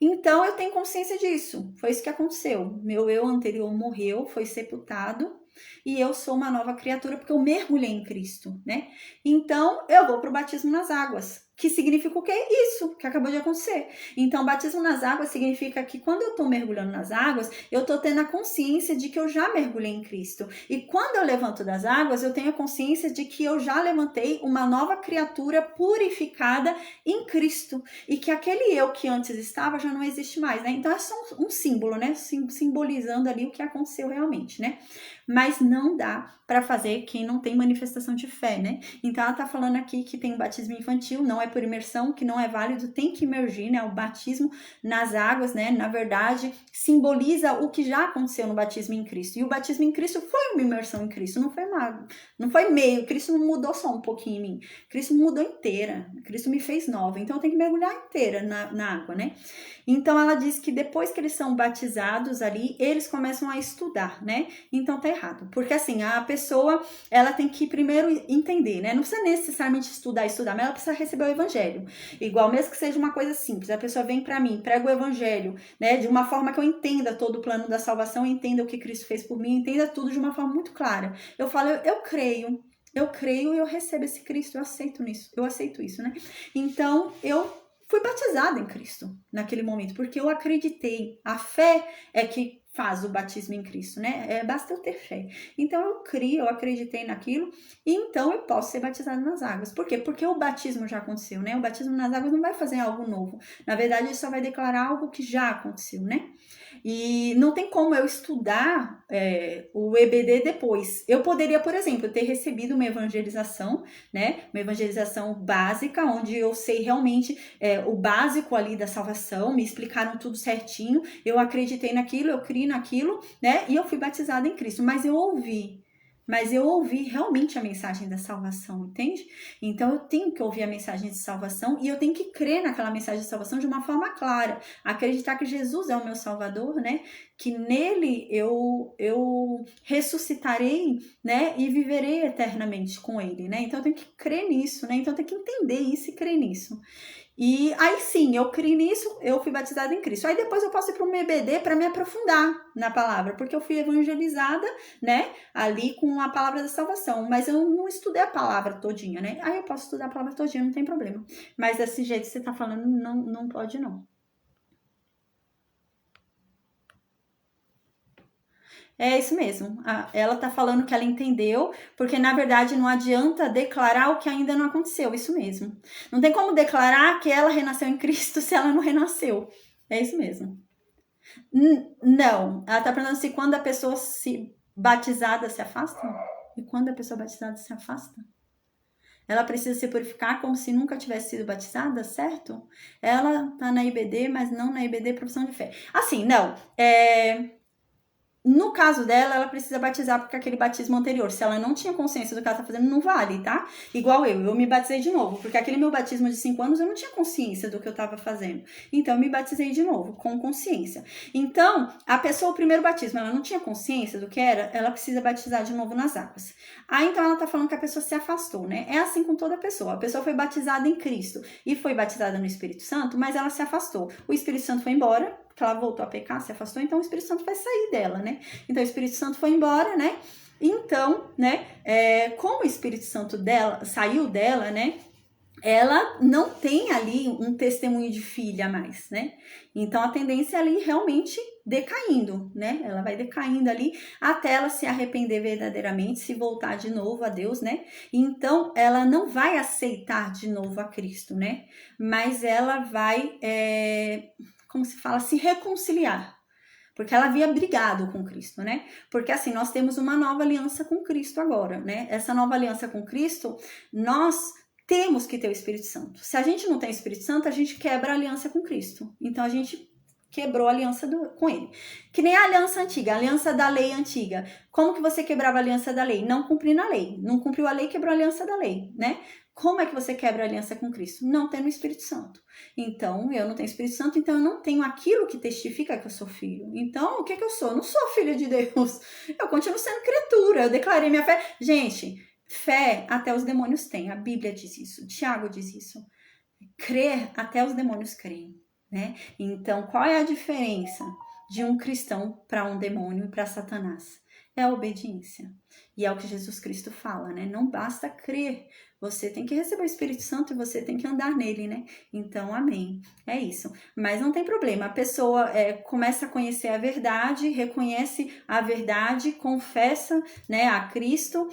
Então eu tenho consciência disso. Foi isso que aconteceu. Meu eu anterior morreu, foi sepultado. E eu sou uma nova criatura porque eu mergulhei em Cristo, né? Então eu vou para o batismo nas águas. Que significa o quê? Isso que acabou de acontecer. Então, batismo nas águas significa que quando eu estou mergulhando nas águas, eu estou tendo a consciência de que eu já mergulhei em Cristo. E quando eu levanto das águas, eu tenho a consciência de que eu já levantei uma nova criatura purificada em Cristo. E que aquele eu que antes estava já não existe mais, né? Então, é só um símbolo, né? Simbolizando ali o que aconteceu realmente, né? Mas não dá para fazer quem não tem manifestação de fé, né? Então, ela tá falando aqui que tem batismo infantil, não é por imersão, que não é válido, tem que imergir, né? O batismo nas águas, né? Na verdade, simboliza o que já aconteceu no batismo em Cristo. E o batismo em Cristo foi uma imersão em Cristo, não foi meio. Cristo não mudou só um pouquinho em mim. Cristo mudou inteira. Cristo me fez nova. Então, eu tenho que mergulhar inteira na água, né? Então, ela diz que depois que eles são batizados ali, eles começam a estudar, né? Então, tá errado. Porque, assim, a pessoa, ela tem que primeiro entender, né? Não precisa necessariamente estudar, mas ela precisa receber o evangelho. Igual, mesmo que seja uma coisa simples, a pessoa vem para mim, prega o evangelho, né? De uma forma que eu entenda todo o plano da salvação, entenda o que Cristo fez por mim, entenda tudo de uma forma muito clara. Eu falo, eu creio. Eu creio e eu recebo esse Cristo, eu aceito isso, né? Então, eu fui batizada em Cristo naquele momento, porque eu acreditei. A fé é que faz o batismo em Cristo, né? Basta eu ter fé. Então, eu criei, eu acreditei naquilo, e então eu posso ser batizada nas águas. Por quê? Porque o batismo já aconteceu, né? O batismo nas águas não vai fazer algo novo. Na verdade, ele só vai declarar algo que já aconteceu, né? E não tem como eu estudar o EBD depois. Eu poderia, por exemplo, ter recebido uma evangelização, né? Uma evangelização básica, onde eu sei realmente o básico ali da salvação, me explicaram tudo certinho, eu acreditei naquilo, eu criei naquilo, né? E eu fui batizada em Cristo. Mas eu ouvi realmente a mensagem da salvação, entende? Então eu tenho que ouvir a mensagem de salvação e eu tenho que crer naquela mensagem de salvação de uma forma clara. Acreditar que Jesus é o meu Salvador, né? Que nele eu ressuscitarei, né? E viverei eternamente com ele, né? Então eu tenho que crer nisso, né? Então eu tenho que entender isso e crer nisso. E aí sim, eu criei nisso, eu fui batizada em Cristo. Aí depois eu passei para um EBD para me aprofundar na palavra, porque eu fui evangelizada, né, ali com a palavra da salvação, mas eu não estudei a palavra todinha, né? Aí eu posso estudar a palavra todinha, não tem problema. Mas desse jeito que você tá falando, não pode não. É isso mesmo. Ela tá falando que ela entendeu, porque na verdade não adianta declarar o que ainda não aconteceu. Isso mesmo. Não tem como declarar que ela renasceu em Cristo se ela não renasceu. É isso mesmo. Não. Ela tá perguntando se quando a pessoa se batizada se afasta? E quando a pessoa batizada se afasta? Ela precisa se purificar como se nunca tivesse sido batizada, certo? Ela tá na IBD, mas não na IBD profissão de fé. Assim, não. No caso dela, ela precisa batizar porque aquele batismo anterior, se ela não tinha consciência do que ela tá fazendo, não vale, tá? Igual eu me batizei de novo, porque aquele meu batismo de 5 anos eu não tinha consciência do que eu tava fazendo. Então, eu me batizei de novo, com consciência. Então, a pessoa, o primeiro batismo, ela não tinha consciência do que era, ela precisa batizar de novo nas águas. Aí, então, ela tá falando que a pessoa se afastou, né? É assim com toda pessoa. A pessoa foi batizada em Cristo e foi batizada no Espírito Santo, mas ela se afastou. O Espírito Santo foi embora, que ela voltou a pecar, se afastou, então o Espírito Santo vai sair dela, né? Então o Espírito Santo foi embora, né? Então, né, como o Espírito Santo dela saiu dela, né? Ela não tem ali um testemunho de filha mais, né? Então a tendência é ali realmente decaindo, né? Ela vai decaindo ali até ela se arrepender verdadeiramente, se voltar de novo a Deus, né? Então ela não vai aceitar de novo a Cristo, né? Mas ela vai, como se fala, se reconciliar. Porque ela havia brigado com Cristo, né? Porque assim, nós temos uma nova aliança com Cristo agora, né? Essa nova aliança com Cristo, nós temos que ter o Espírito Santo. Se a gente não tem o Espírito Santo, a gente quebra a aliança com Cristo. Então a gente quebrou a aliança com ele. Que nem a aliança antiga, a aliança da lei antiga. Como que você quebrava a aliança da lei? Não cumprindo a lei. Não cumpriu a lei, quebrou a aliança da lei, né? Como é que você quebra a aliança com Cristo? Não tendo o Espírito Santo. Então, eu não tenho Espírito Santo, então eu não tenho aquilo que testifica que eu sou filho. Então, o que eu sou? Eu não sou filho de Deus. Eu continuo sendo criatura. Eu declarei minha fé. Gente, fé até os demônios têm. A Bíblia diz isso. Tiago diz isso. Crer até os demônios creem, né? Então, qual é a diferença de um cristão para um demônio e para Satanás? É a obediência. E é o que Jesus Cristo fala, né? Não basta crer, você tem que receber o Espírito Santo e você tem que andar nele, né? Então, amém. É isso. Mas não tem problema. A pessoa começa a conhecer a verdade, reconhece a verdade, confessa, né, a Cristo,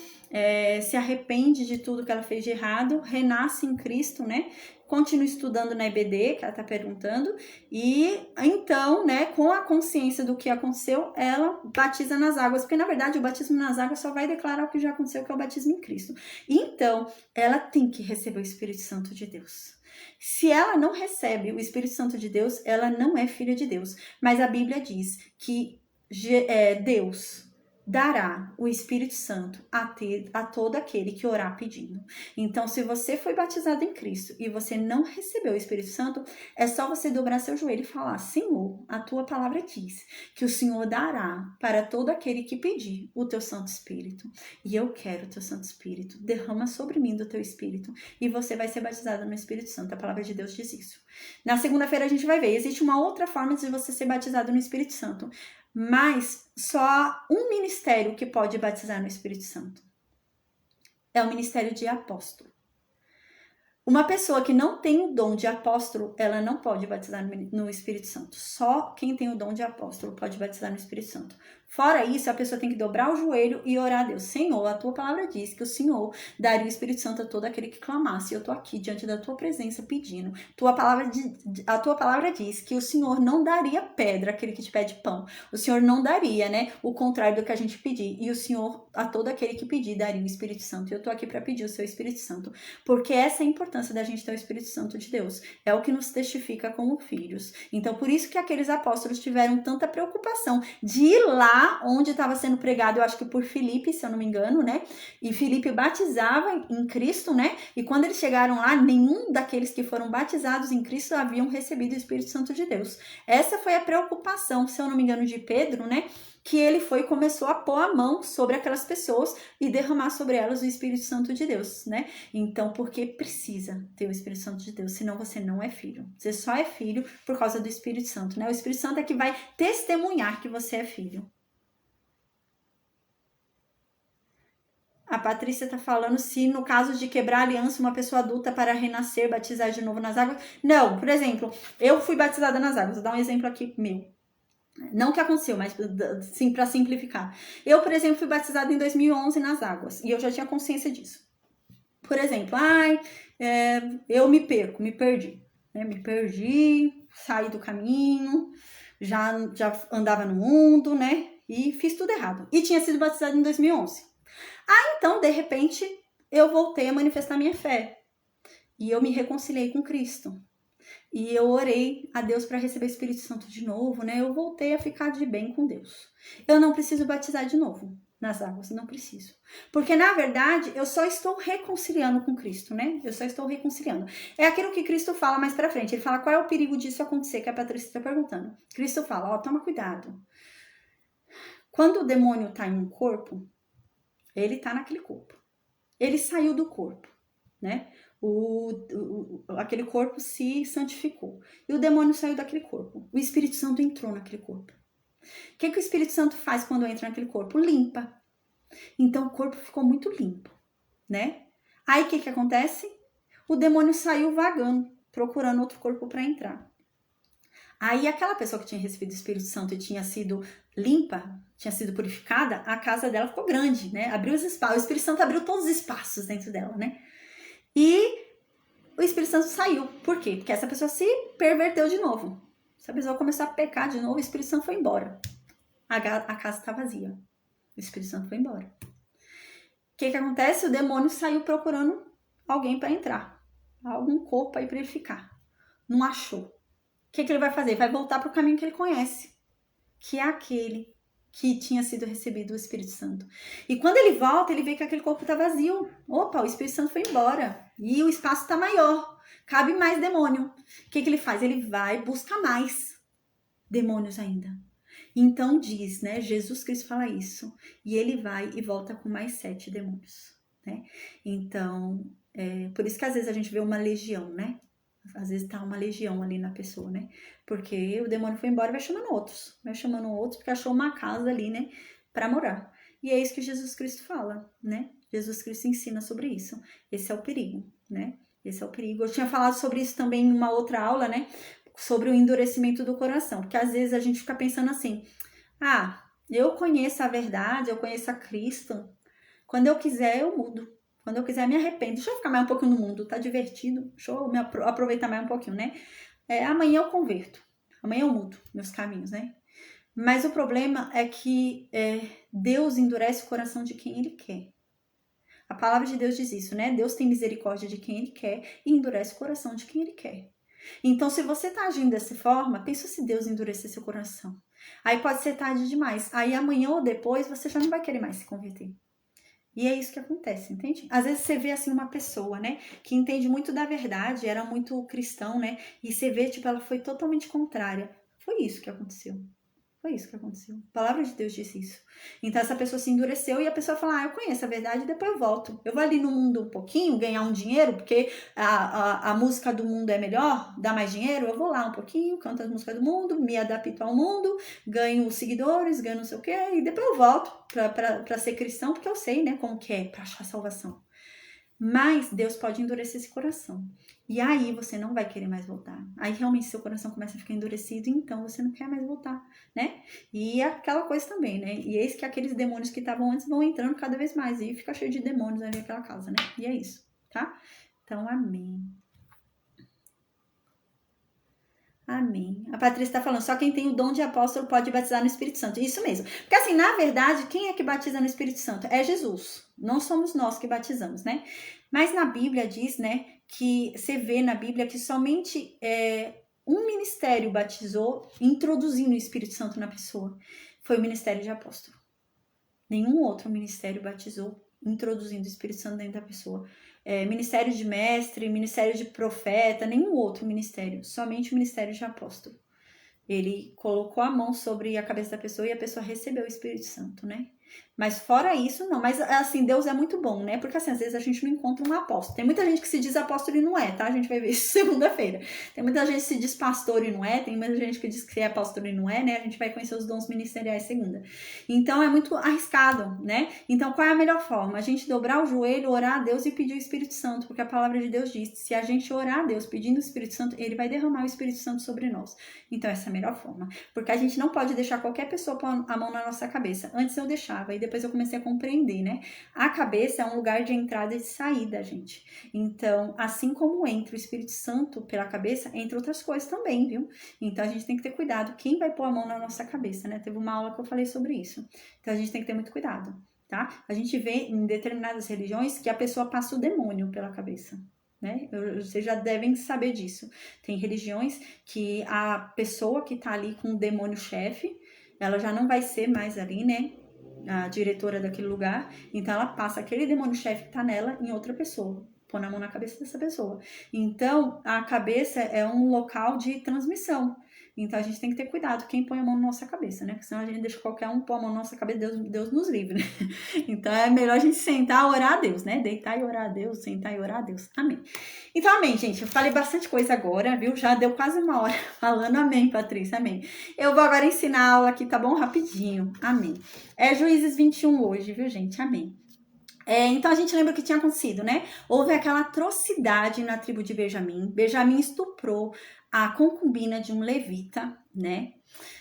se arrepende de tudo que ela fez de errado, renasce em Cristo, né? Continua estudando na EBD, que ela está perguntando, e então, né, com a consciência do que aconteceu, ela batiza nas águas, porque na verdade o batismo nas águas só vai declarar o que já aconteceu, que é o batismo em Cristo. Então, ela tem que receber o Espírito Santo de Deus. Se ela não recebe o Espírito Santo de Deus, ela não é filha de Deus. Mas a Bíblia diz que Deus dará o Espírito Santo a todo aquele que orar pedindo. Então, se você foi batizado em Cristo e você não recebeu o Espírito Santo, é só você dobrar seu joelho e falar: Senhor, a tua palavra diz que o Senhor dará para todo aquele que pedir o teu Santo Espírito. E eu quero o teu Santo Espírito. Derrama sobre mim do teu Espírito e você vai ser batizado no Espírito Santo. A palavra de Deus diz isso. Na segunda-feira a gente vai ver. Existe uma outra forma de você ser batizado no Espírito Santo. Mas só há um ministério que pode batizar no Espírito Santo. é o ministério de apóstolo. Uma pessoa que não tem o dom de apóstolo, ela não pode batizar no Espírito Santo. Só quem tem o dom de apóstolo pode batizar no Espírito Santo. Fora isso, a pessoa tem que dobrar o joelho e orar a Deus. Senhor, a tua palavra diz que o Senhor daria o Espírito Santo a todo aquele que clamasse. Eu estou aqui diante da tua presença pedindo. A tua palavra diz que o Senhor não daria pedra àquele que te pede pão. O Senhor não daria, né, o contrário do que a gente pedir. E o Senhor, a todo aquele que pedir, daria o Espírito Santo. E eu estou aqui para pedir o seu Espírito Santo. Porque essa é a importância da gente ter o Espírito Santo de Deus. É o que nos testifica como filhos. Então, por isso que aqueles apóstolos tiveram tanta preocupação de ir lá onde estava sendo pregado, eu acho que por Filipe, se eu não me engano, né? E Filipe batizava em Cristo, né? E quando eles chegaram lá, nenhum daqueles que foram batizados em Cristo haviam recebido o Espírito Santo de Deus. Essa foi a preocupação, se eu não me engano, de Pedro, né? Que ele foi e começou a pôr a mão sobre aquelas pessoas e derramar sobre elas o Espírito Santo de Deus, né? Então, porque precisa ter o Espírito Santo de Deus, senão você não é filho. Você só é filho por causa do Espírito Santo, né? O Espírito Santo é que vai testemunhar que você é filho. A Patrícia tá falando se no caso de quebrar a aliança, uma pessoa adulta para renascer, batizar de novo nas águas. Não, por exemplo, eu fui batizada nas águas. Vou dar um exemplo aqui meu. Não que aconteceu, mas sim, para simplificar. Eu, por exemplo, fui batizada em 2011 nas águas. E eu já tinha consciência disso. Por exemplo, eu me perdi. Né? Me perdi, saí do caminho, já andava no mundo, né? E fiz tudo errado. E tinha sido batizada em 2011. Então, de repente, eu voltei a manifestar minha fé. E eu me reconciliei com Cristo. E eu orei a Deus para receber o Espírito Santo de novo, né? Eu voltei a ficar de bem com Deus. Eu não preciso batizar de novo nas águas, não preciso. Porque, na verdade, eu só estou reconciliando com Cristo, né? Eu só estou reconciliando. É aquilo que Cristo fala mais pra frente. Ele fala, qual é o perigo disso acontecer? Que a Patrícia está perguntando. Cristo fala, toma cuidado. Quando o demônio tá em um corpo, ele tá naquele corpo. Ele saiu do corpo, né? Aquele corpo se santificou. E o demônio saiu daquele corpo. O Espírito Santo entrou naquele corpo. O que o Espírito Santo faz quando entra naquele corpo? Limpa. Então o corpo ficou muito limpo, né? Aí o que acontece? O demônio saiu vagando, procurando outro corpo para entrar. Aí aquela pessoa que tinha recebido o Espírito Santo e tinha sido limpa, tinha sido purificada, a casa dela ficou grande, né? Abriu os espaços, o Espírito Santo abriu todos os espaços dentro dela, né? E o Espírito Santo saiu. Por quê? Porque essa pessoa se perverteu de novo. Essa pessoa começou a pecar de novo, o Espírito Santo foi embora. A casa está vazia. O Espírito Santo foi embora. O que acontece? O demônio saiu procurando alguém para entrar. Algum corpo aí para ele ficar. Não achou. O que ele vai fazer? Vai voltar para o caminho que ele conhece. Que é aquele que tinha sido recebido o Espírito Santo. E quando ele volta, ele vê que aquele corpo está vazio. Opa, o Espírito Santo foi embora. E o espaço está maior. Cabe mais demônio. O que ele faz? Ele vai buscar mais demônios ainda. Então diz, né? Jesus Cristo fala isso. E ele vai e volta com mais 7 demônios, né? Então, por isso que às vezes a gente vê uma legião, né? Às vezes tá uma legião ali na pessoa, né? Porque o demônio foi embora e vai chamando outros. Vai chamando outros porque achou uma casa ali, né? Pra morar. E é isso que Jesus Cristo fala, né? Jesus Cristo ensina sobre isso. Esse é o perigo, né? Esse é o perigo. Eu tinha falado sobre isso também em uma outra aula, né? Sobre o endurecimento do coração. Porque às vezes a gente fica pensando assim, eu conheço a verdade, eu conheço a Cristo. Quando eu quiser, eu mudo. Quando eu quiser, me arrependo. Deixa eu ficar mais um pouquinho no mundo, tá divertido. Deixa eu me aproveitar mais um pouquinho, né? Amanhã eu converto. Amanhã eu mudo meus caminhos, né? Mas o problema é que Deus endurece o coração de quem Ele quer. A palavra de Deus diz isso, né? Deus tem misericórdia de quem Ele quer e endurece o coração de quem Ele quer. Então, se você tá agindo dessa forma, pensa se Deus endurecer seu coração. Aí pode ser tarde demais. Aí amanhã ou depois você já não vai querer mais se converter. E é isso que acontece, entende? Às vezes você vê assim uma pessoa, né, que entende muito da verdade, era muito cristão, né, e você vê, tipo, ela foi totalmente contrária. Foi isso que aconteceu. Foi isso que aconteceu. A palavra de Deus disse isso. Então essa pessoa se endureceu e a pessoa fala, eu conheço a verdade e depois eu volto. Eu vou ali no mundo um pouquinho, ganhar um dinheiro, porque a música do mundo é melhor, dá mais dinheiro, eu vou lá um pouquinho, canto as músicas do mundo, me adapto ao mundo, ganho seguidores, ganho não sei o quê, e depois eu volto pra ser cristão, porque eu sei, né, como que é pra achar salvação. Mas Deus pode endurecer esse coração. E aí você não vai querer mais voltar. Aí realmente seu coração começa a ficar endurecido, então você não quer mais voltar, né? E aquela coisa também, né? E eis que aqueles demônios que estavam antes vão entrando cada vez mais. E fica cheio de demônios ali naquela casa, né? E é isso, tá? Então, amém. Amém. A Patrícia está falando, só quem tem o dom de apóstolo pode batizar no Espírito Santo. Isso mesmo. Porque assim, na verdade, quem é que batiza no Espírito Santo? É Jesus. Não somos nós que batizamos, né? Mas na Bíblia diz, né, que você vê na Bíblia que somente um ministério batizou, introduzindo o Espírito Santo na pessoa. Foi o ministério de apóstolo. Nenhum outro ministério batizou, introduzindo o Espírito Santo dentro da pessoa. Ministério de mestre, ministério de profeta, nenhum outro ministério, somente o ministério de apóstolo. Ele colocou a mão sobre a cabeça da pessoa e a pessoa recebeu o Espírito Santo, né? Mas fora isso, não. Mas assim, Deus é muito bom, né? Porque assim, às vezes a gente não encontra um apóstolo. Tem muita gente que se diz apóstolo e não é, tá? A gente vai ver isso segunda-feira. Tem muita gente que se diz pastor e não é. Tem muita gente que diz que é apóstolo e não é, né? A gente vai conhecer os dons ministeriais segunda. Então é muito arriscado, né? Então qual é a melhor forma? A gente dobrar o joelho, orar a Deus e pedir o Espírito Santo. Porque a palavra de Deus diz que se a gente orar a Deus pedindo o Espírito Santo, ele vai derramar o Espírito Santo sobre nós. Então essa é a melhor forma. Porque a gente não pode deixar qualquer pessoa pôr a mão na nossa cabeça. Antes eu deixava e depois eu comecei a compreender, né? A cabeça é um lugar de entrada e de saída, gente. Então, assim como entra o Espírito Santo pela cabeça, entra outras coisas também, viu? Então, a gente tem que ter cuidado. Quem vai pôr a mão na nossa cabeça, né? Teve uma aula que eu falei sobre isso. Então, a gente tem que ter muito cuidado, tá? A gente vê em determinadas religiões que a pessoa passa o demônio pela cabeça. Né? Vocês já devem saber disso. Tem religiões que a pessoa que tá ali com o demônio-chefe, ela já não vai ser mais ali, né? A diretora daquele lugar, então ela passa aquele demônio-chefe que tá nela em outra pessoa, põe a mão na cabeça dessa pessoa. Então, a cabeça é um local de transmissão. Então, a gente tem que ter cuidado quem põe a mão na nossa cabeça, né? Porque senão a gente deixa qualquer um pôr a mão na nossa cabeça, Deus nos livre, né? Então, é melhor a gente sentar e orar a Deus, né? Deitar e orar a Deus, sentar e orar a Deus. Amém. Então, amém, gente. Eu falei bastante coisa agora, viu? Já deu quase uma hora falando. Amém, Patrícia. Amém. Eu vou agora ensinar a aula aqui, tá bom? Rapidinho. Amém. É Juízes 21 hoje, viu, gente? Amém. Então a gente lembra o que tinha acontecido, né? Houve aquela atrocidade na tribo de Benjamim. Benjamim estuprou a concubina de um levita, né?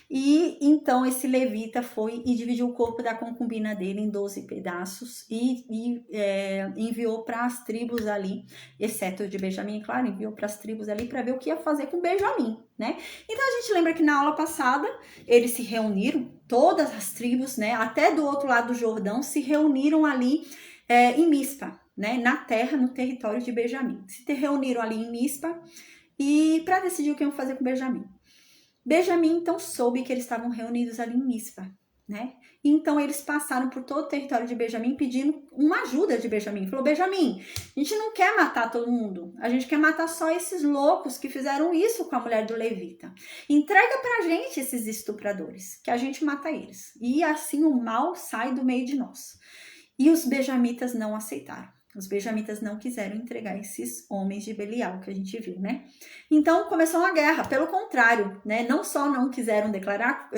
E então esse levita foi e dividiu o corpo da concubina dele em 12 pedaços e enviou para as tribos ali, exceto o de Benjamim, claro, enviou para as tribos ali para ver o que ia fazer com Benjamim, né? Então a gente lembra que na aula passada eles se reuniram, todas as tribos, né? Até do outro lado do Jordão, se reuniram ali em Mispa, né? Na terra, no território de Benjamim. Se reuniram ali em Mispa e para decidir o que iam fazer com Benjamim. Benjamim, então, soube que eles estavam reunidos ali em Mispa, né? Então, eles passaram por todo o território de Benjamim pedindo uma ajuda de Benjamim. Falou, Benjamim, a gente não quer matar todo mundo. A gente quer matar só esses loucos que fizeram isso com a mulher do levita. Entrega pra gente esses estupradores, que a gente mata eles. E assim o mal sai do meio de nós. E os benjamitas não aceitaram. Os benjamitas não quiseram entregar esses homens de Belial que a gente viu, né? Então começou uma guerra. Pelo contrário, né? Não só não quiseram entregar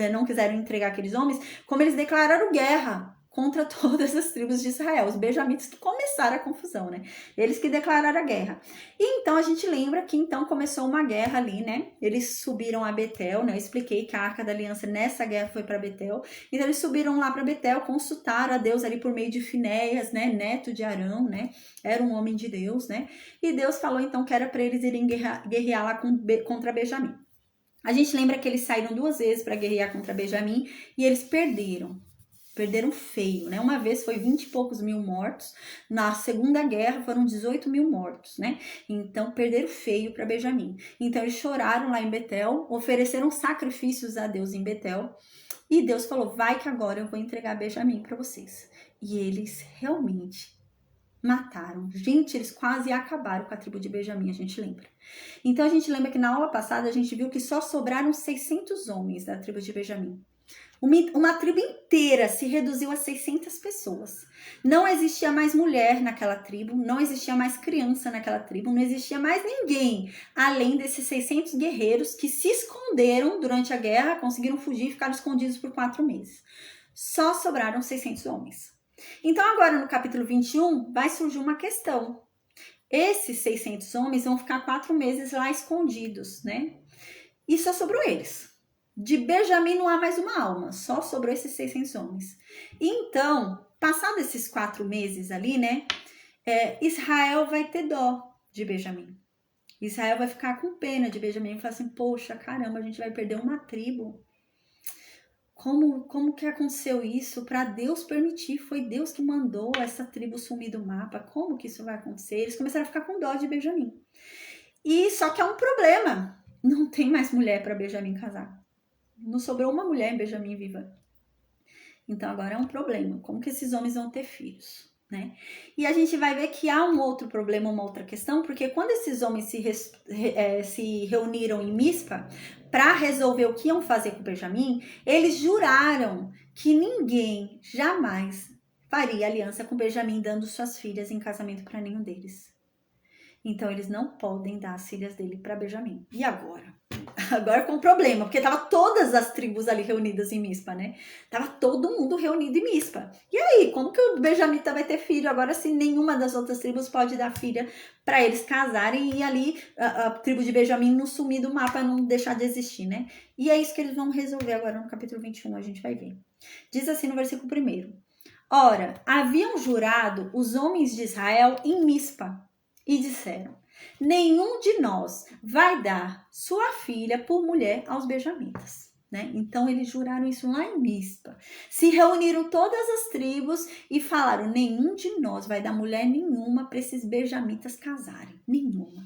aqueles homens, como eles declararam guerra contra todas as tribos de Israel, os benjamitas que começaram a confusão, né? Eles que declararam a guerra. E então a gente lembra que então começou uma guerra ali, né? Eles subiram a Betel, né? Eu expliquei que a Arca da Aliança nessa guerra foi para Betel. Então eles subiram lá para Betel, consultaram a Deus ali por meio de Finéias, né? Neto de Arão, né? Era um homem de Deus, né? E Deus falou então que era para eles irem guerrear lá contra Benjamim. A gente lembra que eles saíram 2 vezes para guerrear contra Benjamim e eles perderam feio, né? Uma vez foi 20 e poucos mil mortos, na Segunda Guerra foram 18 mil mortos, né? Então perderam feio para Benjamim. Então eles choraram lá em Betel, ofereceram sacrifícios a Deus em Betel, e Deus falou, vai que agora eu vou entregar Benjamim para vocês. E eles realmente mataram. Gente, eles quase acabaram com a tribo de Benjamim, a gente lembra. Então a gente lembra que na aula passada a gente viu que só sobraram 600 homens da tribo de Benjamim. Uma tribo inteira se reduziu a 600 pessoas. Não existia mais mulher naquela tribo, não existia mais criança naquela tribo, não existia mais ninguém, além desses 600 guerreiros que se esconderam durante a guerra, conseguiram fugir e ficaram escondidos por 4 meses. Só sobraram 600 homens. Então agora no capítulo 21 vai surgir uma questão. Esses 600 homens vão ficar 4 meses lá escondidos, né? E só sobrou eles. De Benjamim não há mais uma alma, só sobrou esses 600 homens. Então, passados esses 4 meses ali, né? Israel vai ter dó de Benjamim. Israel vai ficar com pena de Benjamim e falar assim, poxa, caramba, a gente vai perder uma tribo. Como que aconteceu isso? Para Deus permitir, foi Deus que mandou essa tribo sumir do mapa. Como que isso vai acontecer? Eles começaram a ficar com dó de Benjamim. E só que é um problema. Não tem mais mulher para Benjamim casar. Não sobrou uma mulher em Benjamim viva. Então agora é um problema. Como que esses homens vão ter filhos? Né? E a gente vai ver que há um outro problema, uma outra questão, porque quando esses homens se reuniram em Mispa para resolver o que iam fazer com Benjamim, eles juraram que ninguém jamais faria aliança com Benjamim, dando suas filhas em casamento para nenhum deles. Então eles não podem dar as filhas dele para Benjamim. E agora? Agora com um problema, porque tava todas as tribos ali reunidas em Mispa, né? Tava todo mundo reunido em Mispa. E aí, como que o Benjamita vai ter filho agora se nenhuma das outras tribos pode dar filha para eles casarem e ali a tribo de Benjamim não sumir do mapa, não deixar de existir, né? E é isso que eles vão resolver agora no capítulo 21, a gente vai ver. Diz assim no versículo 1: Ora, haviam jurado os homens de Israel em Mispa e disseram: nenhum de nós vai dar sua filha por mulher aos benjamitas. Né? Então eles juraram isso lá em Mispa. Se reuniram todas as tribos e falaram: nenhum de nós vai dar mulher nenhuma para esses benjamitas casarem. Nenhuma.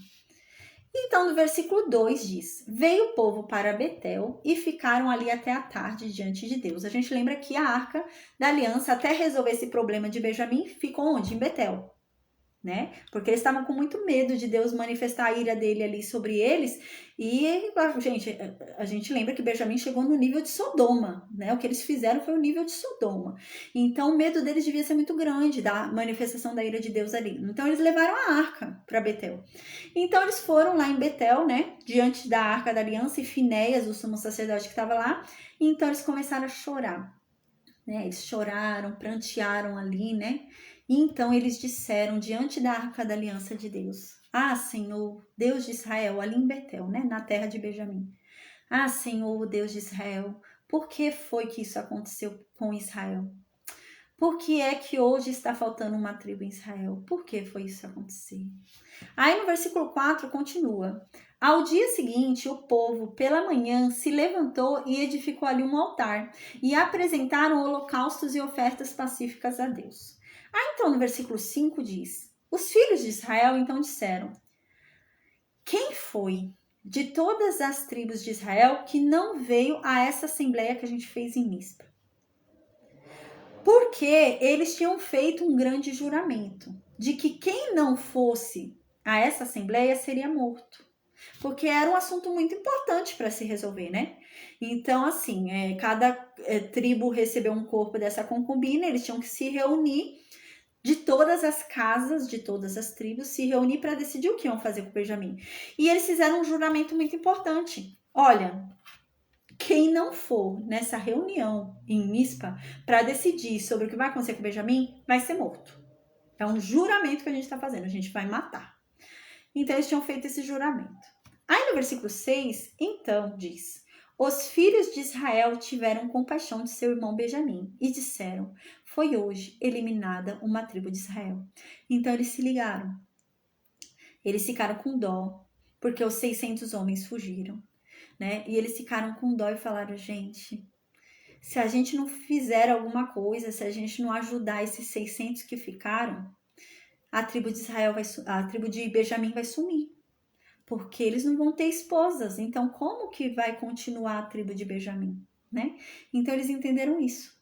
Então no versículo 2 diz: veio o povo para Betel e ficaram ali até a tarde diante de Deus. A gente lembra que a arca da aliança, até resolver esse problema de Benjamim, ficou onde? Em Betel. Né? Porque eles estavam com muito medo de Deus manifestar a ira dele ali sobre eles. E, a gente lembra que Benjamim chegou no nível de Sodoma, né? O que eles fizeram foi o nível de Sodoma. Então, o medo deles devia ser muito grande da manifestação da ira de Deus ali. Então, eles levaram a arca para Betel. Então, eles foram lá em Betel, né? Diante da arca da aliança, e Finéias, o sumo sacerdote que estava lá. Então, eles começaram a chorar. Né? Eles choraram, prantearam ali, né? Então eles disseram diante da arca da aliança de Deus: ah, Senhor, Deus de Israel, ali em Betel, né, na terra de Benjamim. Ah, Senhor, Deus de Israel, por que foi que isso aconteceu com Israel? Por que é que hoje está faltando uma tribo em Israel? Por que foi isso acontecer? Aí no versículo 4 continua: ao dia seguinte, o povo, pela manhã, se levantou e edificou ali um altar, e apresentaram holocaustos e ofertas pacíficas a Deus. Aí então no versículo 5 diz: os filhos de Israel então disseram: quem foi de todas as tribos de Israel que não veio a essa assembleia que a gente fez em Mispa? Porque eles tinham feito um grande juramento de que quem não fosse a essa assembleia seria morto. Porque era um assunto muito importante para se resolver, né? Então, assim, cada tribo recebeu um corpo dessa concubina, eles tinham que se reunir, de todas as casas, de todas as tribos, se reunir para decidir o que iam fazer com Benjamim. E eles fizeram um juramento muito importante. Olha, quem não for nessa reunião em Mispa para decidir sobre o que vai acontecer com Benjamim, vai ser morto. É um juramento que a gente está fazendo, a gente vai matar. Então eles tinham feito esse juramento. Aí no versículo 6, então diz: os filhos de Israel tiveram compaixão de seu irmão Benjamim e disseram: foi hoje eliminada uma tribo de Israel. Então eles se ligaram. Eles ficaram com dó, porque os 600 homens fugiram, né? E eles ficaram com dó e falaram: gente, se a gente não fizer alguma coisa, se a gente não ajudar esses 600 que ficaram, a tribo de Israel a tribo de Benjamim vai sumir. Porque eles não vão ter esposas. Então, como que vai continuar a tribo de Benjamim, né? Então, eles entenderam isso.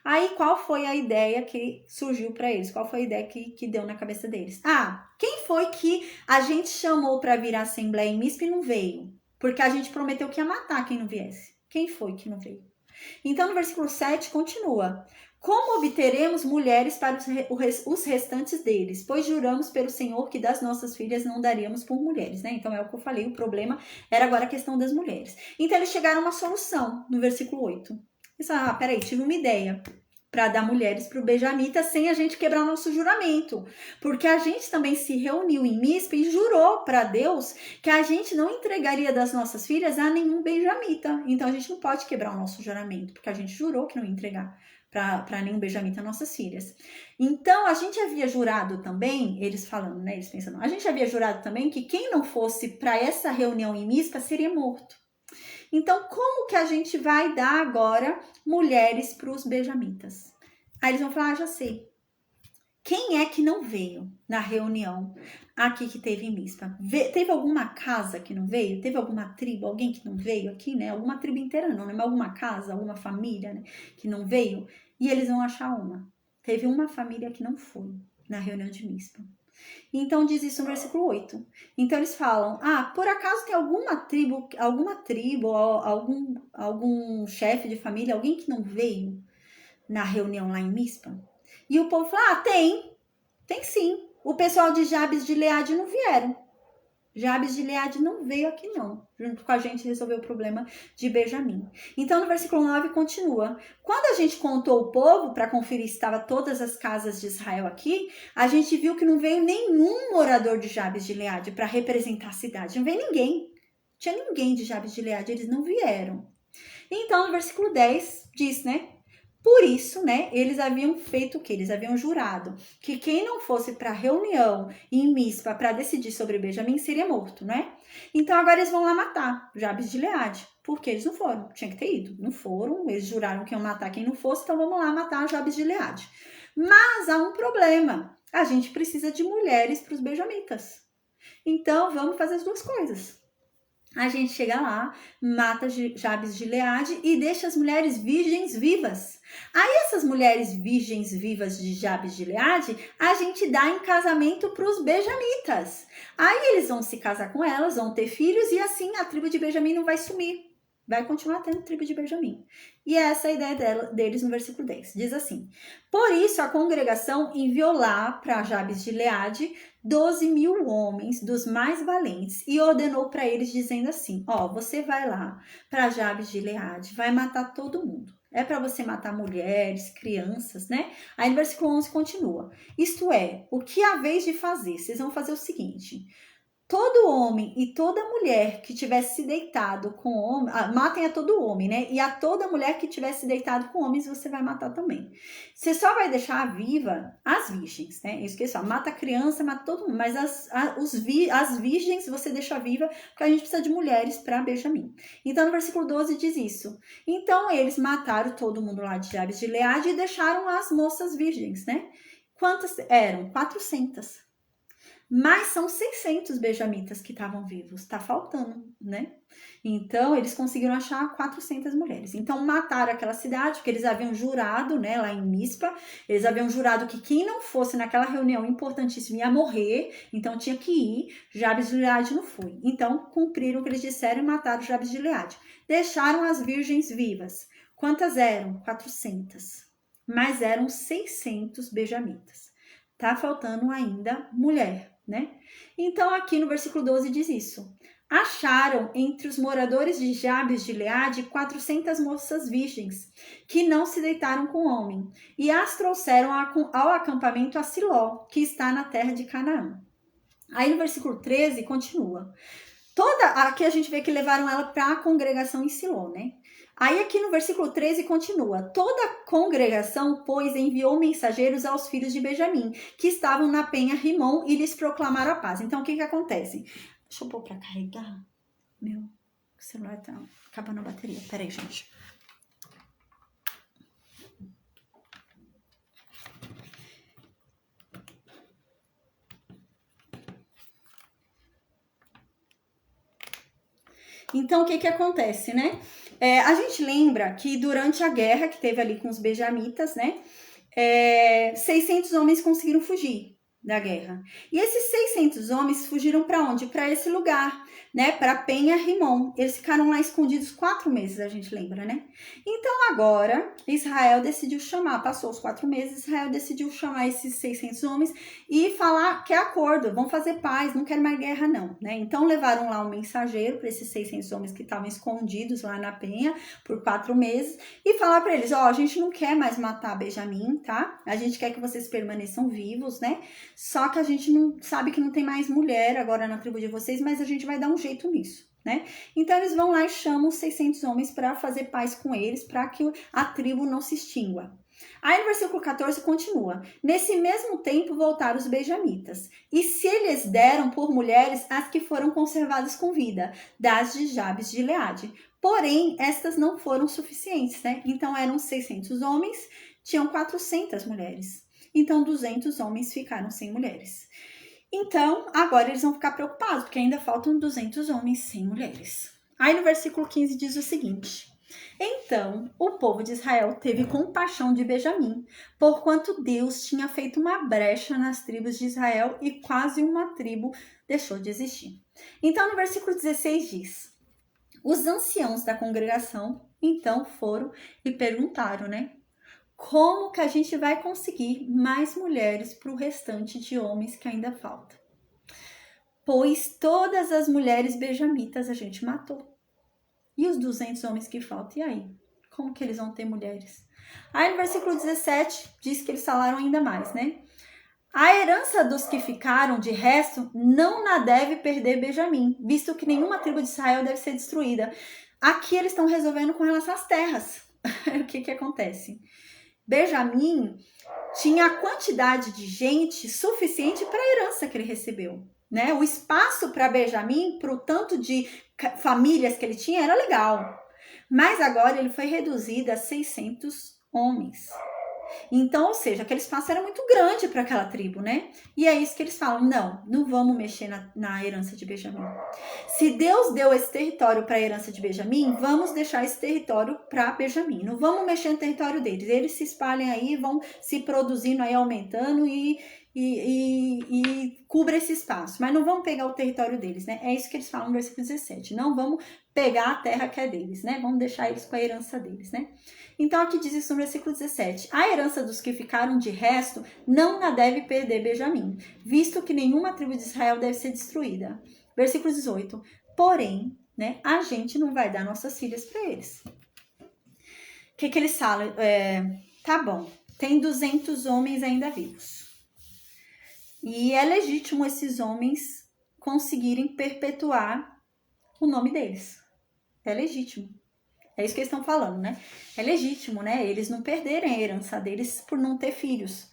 Aí, qual foi a ideia que surgiu para eles? Qual foi a ideia que deu na cabeça deles? Ah, quem foi que a gente chamou para vir à Assembleia em Mispa e não veio? Porque a gente prometeu que ia matar quem não viesse. Quem foi que não veio? Então, no versículo 7, continua: como obteremos mulheres para os restantes deles? Pois juramos pelo Senhor que das nossas filhas não daríamos por mulheres, né? Então é o que eu falei, o problema era agora a questão das mulheres. Então eles chegaram a uma solução no versículo 8. Eles falaram: peraí, tive uma ideia. para dar mulheres para o benjamita sem a gente quebrar o nosso juramento. Porque a gente também se reuniu em Mispa e jurou para Deus que a gente não entregaria das nossas filhas a nenhum benjamita. Então a gente não pode quebrar o nosso juramento, porque a gente jurou que não ia entregar para nenhum benjamita nossas filhas. Então a gente havia jurado também, eles falando, né? Eles pensando, a gente havia jurado também que quem não fosse para essa reunião em Mispa seria morto. Então, como que a gente vai dar agora mulheres para os benjamitas? Aí eles vão falar, já sei. Quem é que não veio na reunião aqui que teve em Mispa? Teve alguma casa que não veio? Teve alguma tribo, alguém que não veio aqui, né? Alguma tribo inteira não, né? Mas alguma casa, alguma família, né? Que não veio? E eles vão achar uma. Teve uma família que não foi na reunião de Mispa. Então diz isso no versículo 8. Então eles falam, por acaso tem alguma tribo, algum chefe de família, alguém que não veio na reunião lá em Mispa? E o povo fala, tem sim. O pessoal de Jabes de Gileade não vieram. Jabes de Gileade não veio aqui não, junto com a gente resolver o problema de Benjamim. Então no versículo 9 continua, quando a gente contou o povo para conferir se estava todas as casas de Israel aqui, a gente viu que não veio nenhum morador de Jabes de Gileade para representar a cidade, não veio ninguém, tinha ninguém de Jabes de Gileade, eles não vieram. Então no versículo 10 diz, né, por isso, né, eles haviam feito o quê? Eles haviam jurado que quem não fosse para a reunião em Mispa para decidir sobre Benjamim seria morto, né? Então agora eles vão lá matar Jabes de Gileade, porque eles não foram, tinha que ter ido, não foram, eles juraram que iam matar quem não fosse, então vamos lá matar Jabes de Gileade. Mas há um problema, a gente precisa de mulheres para os benjamitas. Então vamos fazer as duas coisas. A gente chega lá, mata Jabes de Gileade e deixa as mulheres virgens vivas. Aí essas mulheres virgens vivas de Jabes de Gileade, a gente dá em casamento para os benjamitas. Aí eles vão se casar com elas, vão ter filhos e assim a tribo de Benjamim não vai sumir. Vai continuar tendo tribo de Benjamim. E essa é a ideia deles no versículo 10. Diz assim, por isso a congregação enviou lá para Jabes de Gileade 12.000 homens dos mais valentes e ordenou para eles dizendo assim, você vai lá para Jabes de Gileade, vai matar todo mundo. É para você matar mulheres, crianças, né? Aí no versículo 11 continua. Isto é, o que há vez de fazer? Vocês vão fazer o seguinte, todo homem e toda mulher que tivesse se deitado com homem, matem a todo homem, né? E a toda mulher que tivesse se deitado com homens, você vai matar também. Você só vai deixar viva as virgens, né? Isso que é só, mata a criança, mata todo mundo, mas as virgens você deixa viva, porque a gente precisa de mulheres para Benjamim. Então no versículo 12 diz isso. Então eles mataram todo mundo lá de Jabes de Gileade e deixaram as moças virgens, né? Quantas eram? 400. Mas são 600 benjamitas que estavam vivos, tá faltando, né? Então, eles conseguiram achar 400 mulheres. Então, mataram aquela cidade, porque eles haviam jurado, né, lá em Mispa, eles haviam jurado que quem não fosse naquela reunião importantíssima ia morrer, então tinha que ir, Jabes de Gileade não foi. Então, cumpriram o que eles disseram e mataram Jabes de Gileade. Deixaram as virgens vivas. Quantas eram? 400. Mas eram 600 benjamitas. Tá faltando ainda mulher, né? Então, aqui no versículo 12 diz isso. Acharam entre os moradores de Jabes de Gileade 400 moças virgens, que não se deitaram com homem, e as trouxeram ao acampamento a Siló, que está na terra de Canaã. Aí no versículo 13 continua. Aqui a gente vê que levaram ela para a congregação em Siló, né? Aí aqui no versículo 13 continua, toda a congregação, pois, enviou mensageiros aos filhos de Benjamim, que estavam na penha Rimon, e lhes proclamaram a paz. Então, o que acontece? Deixa eu pôr para carregar. Meu celular tá acabando a bateria. Peraí, gente. Então, o que acontece, né? A gente lembra que durante a guerra que teve ali com os benjamitas, né? 600 homens conseguiram fugir, da guerra. E esses 600 homens fugiram para onde? Para esse lugar, né? Para Penha Rimon. Eles ficaram lá escondidos 4 meses, a gente lembra, né? Então agora Israel decidiu chamar, passou os 4 meses, Israel decidiu chamar esses 600 homens e falar que é acordo, vão fazer paz, não quero mais guerra não, né? Então levaram lá um mensageiro para esses 600 homens que estavam escondidos lá na Penha por 4 meses e falar para eles, a gente não quer mais matar Benjamim, tá? A gente quer que vocês permaneçam vivos, né? Só que a gente não sabe que não tem mais mulher agora na tribo de vocês, mas a gente vai dar um jeito nisso, né? Então eles vão lá e chamam os 600 homens para fazer paz com eles, para que a tribo não se extingua. Aí no versículo 14 continua: nesse mesmo tempo voltaram os benjamitas, e se lhes deram por mulheres as que foram conservadas com vida, das de Jabes de Gileade. Porém, estas não foram suficientes, né? Então eram 600 homens, tinham 400 mulheres. Então 200 homens ficaram sem mulheres. Então, agora eles vão ficar preocupados, porque ainda faltam 200 homens sem mulheres. Aí no versículo 15 diz o seguinte: então o povo de Israel teve compaixão de Benjamim, porquanto Deus tinha feito uma brecha nas tribos de Israel e quase uma tribo deixou de existir. Então no versículo 16 diz: os anciãos da congregação então foram e perguntaram, né? Como que a gente vai conseguir mais mulheres para o restante de homens que ainda falta? Pois todas as mulheres benjamitas a gente matou. E os 200 homens que faltam, e aí? Como que eles vão ter mulheres? Aí no versículo 17 diz que eles falaram ainda mais, né? A herança dos que ficaram de resto não na deve perder Benjamim, visto que nenhuma tribo de Israel deve ser destruída. Aqui eles estão resolvendo com relação às terras. O que acontece? Benjamim tinha a quantidade de gente suficiente para a herança que ele recebeu, né? O espaço para Benjamim, para o tanto de famílias que ele tinha, era legal. Mas agora ele foi reduzido a 600 homens. Então, ou seja, aquele espaço era muito grande para aquela tribo, né? E é isso que eles falam: não vamos mexer na herança de Benjamim. Se Deus deu esse território para a herança de Benjamim, vamos deixar esse território para Benjamim. Não vamos mexer no território deles. Eles se espalhem aí, vão se produzindo aí, aumentando e cubra esse espaço. Mas não vamos pegar o território deles, né? É isso que eles falam no versículo 17. Não vamos pegar a terra que é deles, né? Vamos deixar eles com a herança deles, né? Então aqui diz isso no versículo 17. A herança dos que ficaram de resto não a deve perder Benjamim, visto que nenhuma tribo de Israel deve ser destruída. Versículo 18. Porém, né, a gente não vai dar nossas filhas para eles. O que eles falam? Tá bom, tem 200 homens ainda vivos. E é legítimo esses homens conseguirem perpetuar o nome deles. É legítimo. É isso que eles estão falando, né? É legítimo, né? Eles não perderem a herança deles por não ter filhos.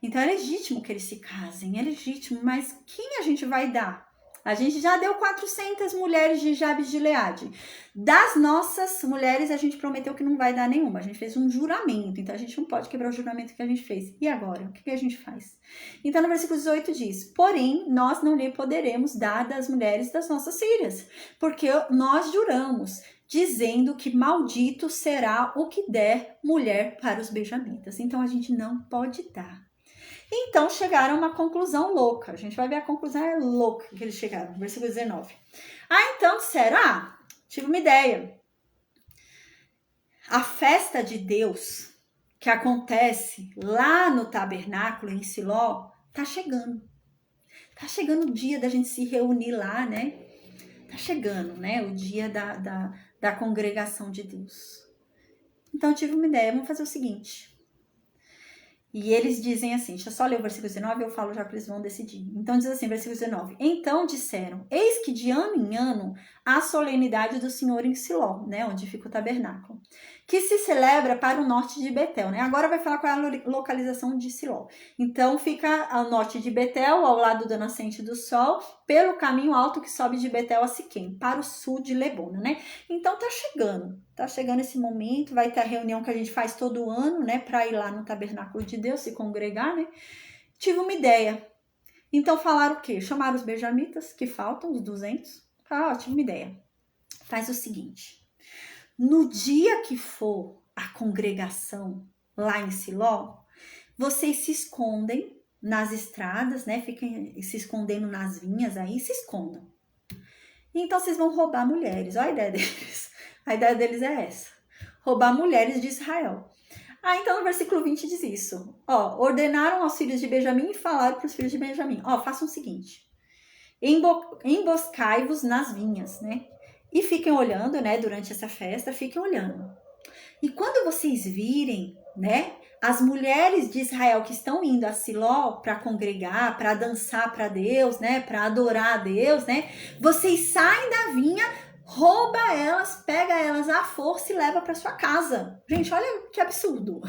Então é legítimo que eles se casem, é legítimo. Mas quem a gente vai dar? A gente já deu 400 mulheres de Jabes de Gileade. Das nossas mulheres, a gente prometeu que não vai dar nenhuma. A gente fez um juramento, então a gente não pode quebrar o juramento que a gente fez. E agora? O que a gente faz? Então no versículo 18 diz: porém, nós não lhe poderemos dar das mulheres das nossas filhas, porque nós juramos, dizendo que maldito será o que der mulher para os benjamitas. Então a gente não pode dar. Então chegaram a uma conclusão louca. A gente vai ver a conclusão é louca que eles chegaram. Versículo 19. Então disseram: tive uma ideia. A festa de Deus que acontece lá no tabernáculo em Siló tá chegando. Tá chegando o dia da gente se reunir lá, né? Tá chegando, né? O dia da congregação de Deus. Então eu tive uma ideia. Vamos fazer o seguinte. E eles dizem assim, deixa eu só ler o versículo 19 e eu falo já que eles vão decidir. Então diz assim, versículo 19. Então disseram: eis que de ano em ano há a solenidade do Senhor em Siló, né, onde fica o tabernáculo, que se celebra para o norte de Betel, né? Agora vai falar qual é a localização de Siló. Então fica ao norte de Betel, ao lado da nascente do sol, pelo caminho alto que sobe de Betel a Siquém, para o sul de Lebona, né? Então tá chegando esse momento, vai ter a reunião que a gente faz todo ano, né, para ir lá no tabernáculo de Deus, se congregar, né? Tive uma ideia. Então falaram o quê? Chamaram os benjamitas, que faltam, os 200. Tive uma ideia. Faz o seguinte: no dia que for a congregação lá em Siló, vocês se escondem, nas estradas, né? Fiquem se escondendo nas vinhas aí, se escondam. Então vocês vão roubar mulheres. Olha a ideia deles. A ideia deles é essa: roubar mulheres de Israel. Então no versículo 20 diz isso. Ordenaram aos filhos de Benjamim e falaram para os filhos de Benjamim: façam o seguinte: emboscai-vos nas vinhas, né? E fiquem olhando, né? Durante essa festa, fiquem olhando. E quando vocês virem, né? As mulheres de Israel que estão indo a Siló para congregar, para dançar para Deus, né? Para adorar a Deus, né? Vocês saem da vinha, rouba elas, pega elas à força e leva para sua casa. Gente, olha que absurdo.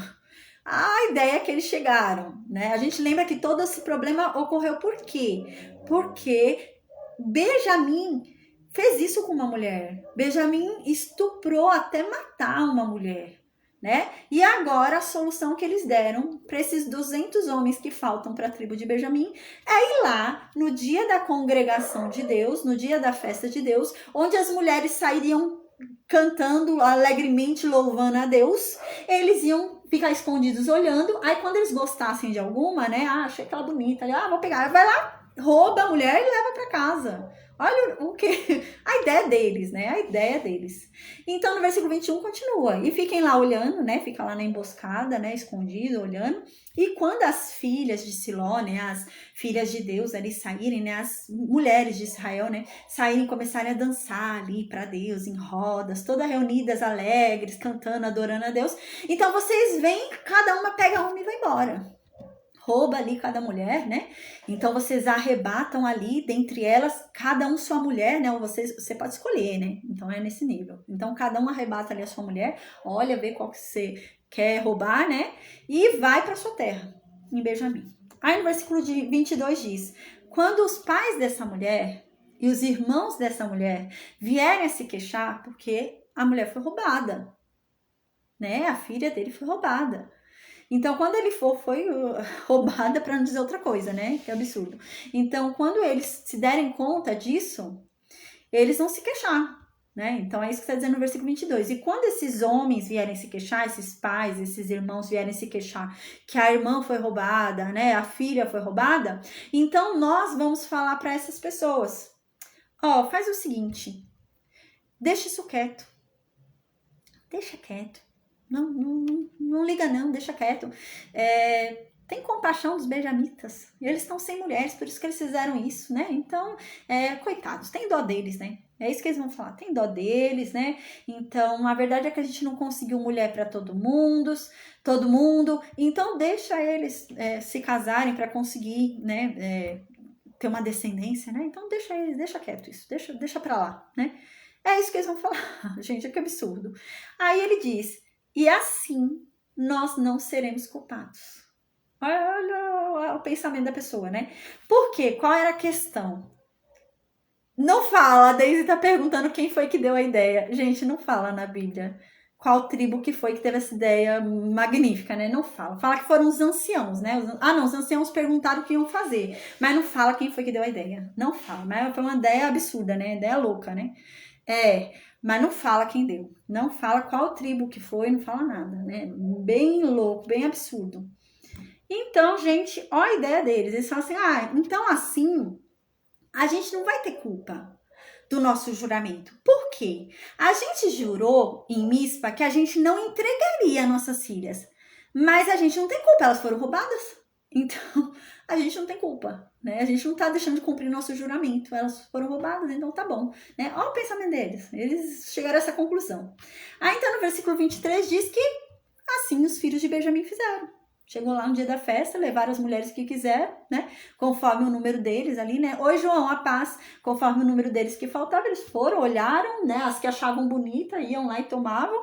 A ideia que eles chegaram, né? A gente lembra que todo esse problema ocorreu por quê? Porque Benjamim fez isso com uma mulher. Benjamim estuprou até matar uma mulher, né? E agora a solução que eles deram para esses 200 homens que faltam para a tribo de Benjamim é ir lá no dia da congregação de Deus, no dia da festa de Deus, onde as mulheres sairiam cantando alegremente, louvando a Deus. Eles iam ficar escondidos olhando. Aí quando eles gostassem de alguma, né? Achei aquela bonita. Vou pegar. Vai lá, rouba a mulher e leva para casa. Olha o que... A ideia deles, né? A ideia deles. Então, no versículo 21 continua. E fiquem lá olhando, né? Fica lá na emboscada, né? Escondido, olhando. E quando as filhas de Siló, né? As filhas de Deus ali saírem, né? As mulheres de Israel, né? Saírem e começarem a dançar ali para Deus, em rodas, todas reunidas, alegres, cantando, adorando a Deus. Então, vocês vêm, cada uma pega uma e vai embora. Rouba ali cada mulher, né? Então vocês arrebatam ali, dentre elas, cada um sua mulher, né? Ou você pode escolher, né? Então é nesse nível. Então cada um arrebata ali a sua mulher, olha, vê qual que você quer roubar, né? E vai para sua terra, em Benjamim. Aí no versículo 22 diz: quando os pais dessa mulher e os irmãos dessa mulher vierem a se queixar, porque a mulher foi roubada, né? A filha dele foi roubada. Então, quando ele foi roubada, para não dizer outra coisa, né? Que absurdo. Então, quando eles se derem conta disso, eles vão se queixar, né? Então, é isso que está dizendo no versículo 22. E quando esses homens vierem se queixar, esses pais, esses irmãos vierem se queixar que a irmã foi roubada, né? A filha foi roubada, então nós vamos falar para essas pessoas: faz o seguinte, deixa isso quieto. Deixa quieto. Não liga não, deixa quieto. Tem compaixão dos benjamitas. Eles estão sem mulheres, por isso que eles fizeram isso, né? Então, coitados, tem dó deles, né? É isso que eles vão falar, tem dó deles, né? Então, a verdade é que a gente não conseguiu mulher para todo mundo, então deixa eles se casarem para conseguir, né? Ter uma descendência, né? Então deixa eles, deixa quieto isso, deixa para lá, né? É isso que eles vão falar. Gente, que absurdo. Aí ele diz: e assim nós não seremos culpados. Olha o pensamento da pessoa, né? Por quê? Qual era a questão? Não fala, a Daisy tá perguntando quem foi que deu a ideia. Gente, não fala na Bíblia qual tribo que foi que teve essa ideia magnífica, né? Não fala. Fala que foram os anciãos, né? Os anciãos perguntaram o que iam fazer, mas não fala quem foi que deu a ideia. Não fala, mas foi uma ideia absurda, né? Ideia louca, né? Mas não fala quem deu. Não fala qual tribo que foi, não fala nada, né? Bem louco, bem absurdo. Então, gente, olha a ideia deles. Eles falam assim: então assim, a gente não vai ter culpa do nosso juramento. Por quê? A gente jurou em Mispa que a gente não entregaria nossas filhas. Mas a gente não tem culpa, elas foram roubadas. Então, a gente não tem culpa, né? A gente não tá deixando de cumprir nosso juramento. Elas foram roubadas, então tá bom, né? Olha o pensamento deles. Eles chegaram a essa conclusão. Então, no versículo 23 diz que assim os filhos de Benjamim fizeram. Chegou lá no dia da festa, levaram as mulheres que quiseram, né? Conforme o número deles ali, né? Oi, João, a paz. Conforme o número deles que faltava, eles foram, olharam, né? As que achavam bonita, iam lá e tomavam.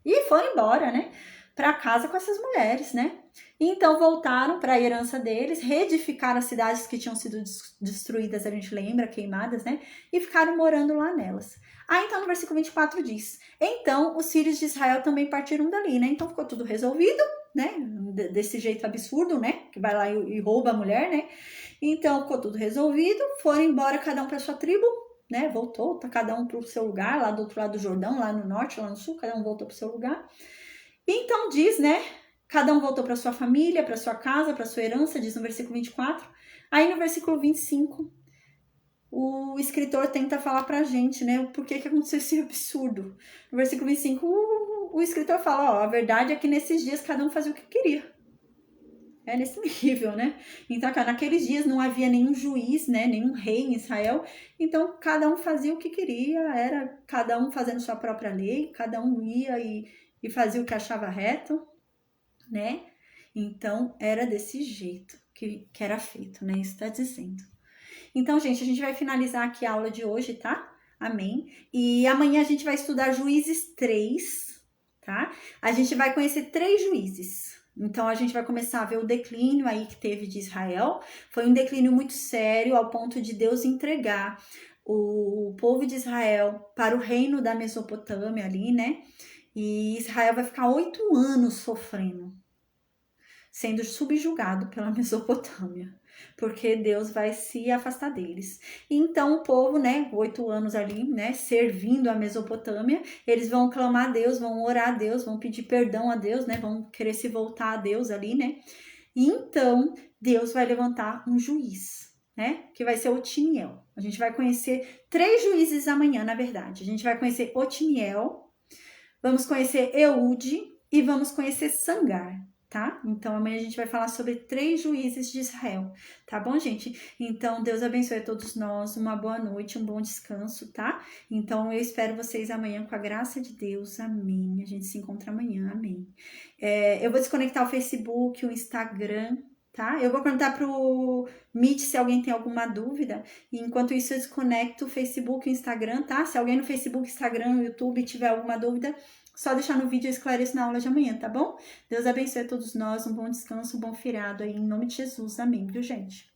E foram embora, né? Para casa com essas mulheres, né? Então voltaram para a herança deles, reedificaram as cidades que tinham sido destruídas, a gente lembra, queimadas, né? E ficaram morando lá nelas. Então no versículo 24 diz: então os filhos de Israel também partiram dali, né? Então ficou tudo resolvido, né? Desse jeito absurdo, né? Que vai lá e rouba a mulher, né? Então ficou tudo resolvido, foram embora cada um para sua tribo, né? Voltou, tá cada um para o seu lugar, lá do outro lado do Jordão, lá no norte, lá no sul, cada um voltou para o seu lugar. Então diz, né, Cada um voltou para sua família, para sua casa, para sua herança, diz no versículo 24. Aí no versículo 25, o escritor tenta falar pra gente, né, o porquê que aconteceu esse absurdo. No versículo 25, o escritor fala, ó, a verdade é que nesses dias cada um fazia o que queria. É nesse nível, né? Então, naqueles dias não havia nenhum juiz, né, nenhum rei em Israel. Então, cada um fazia o que queria, era cada um fazendo sua própria lei, cada um ia e fazia o que achava reto, né? Então, era desse jeito que era feito, né? Isso está dizendo. Então, gente, a gente vai finalizar aqui a aula de hoje, tá? Amém. E amanhã a gente vai estudar Juízes 3, tá? A gente vai conhecer 3 juízes. Então, a gente vai começar a ver o declínio aí que teve de Israel. Foi um declínio muito sério, ao ponto de Deus entregar o povo de Israel para o reino da Mesopotâmia ali, né? E Israel vai ficar 8 anos sofrendo, sendo subjugado pela Mesopotâmia, porque Deus vai se afastar deles. Então o povo, né, 8 anos ali, né, servindo a Mesopotâmia, eles vão clamar a Deus, vão orar a Deus, vão pedir perdão a Deus, né, vão querer se voltar a Deus ali, né. E então Deus vai levantar um juiz, né, que vai ser Otiniel. A gente vai conhecer 3 juízes amanhã, na verdade. A gente vai conhecer Otiniel, vamos conhecer Eude e vamos conhecer Sangar. Tá? Então amanhã a gente vai falar sobre 3 juízes de Israel, tá bom, gente? Então Deus abençoe a todos nós, uma boa noite, um bom descanso, tá? Então eu espero vocês amanhã com a graça de Deus, amém. A gente se encontra amanhã, amém. Eu vou desconectar o Facebook, o Instagram, tá? Eu vou perguntar pro Meet se alguém tem alguma dúvida, e enquanto isso eu desconecto o Facebook e o Instagram, tá? Se alguém no Facebook, Instagram, YouTube tiver alguma dúvida, só deixar no vídeo, eu esclareço na aula de amanhã, tá bom? Deus abençoe a todos nós, um bom descanso, um bom feriado aí, em nome de Jesus, amém, viu, gente?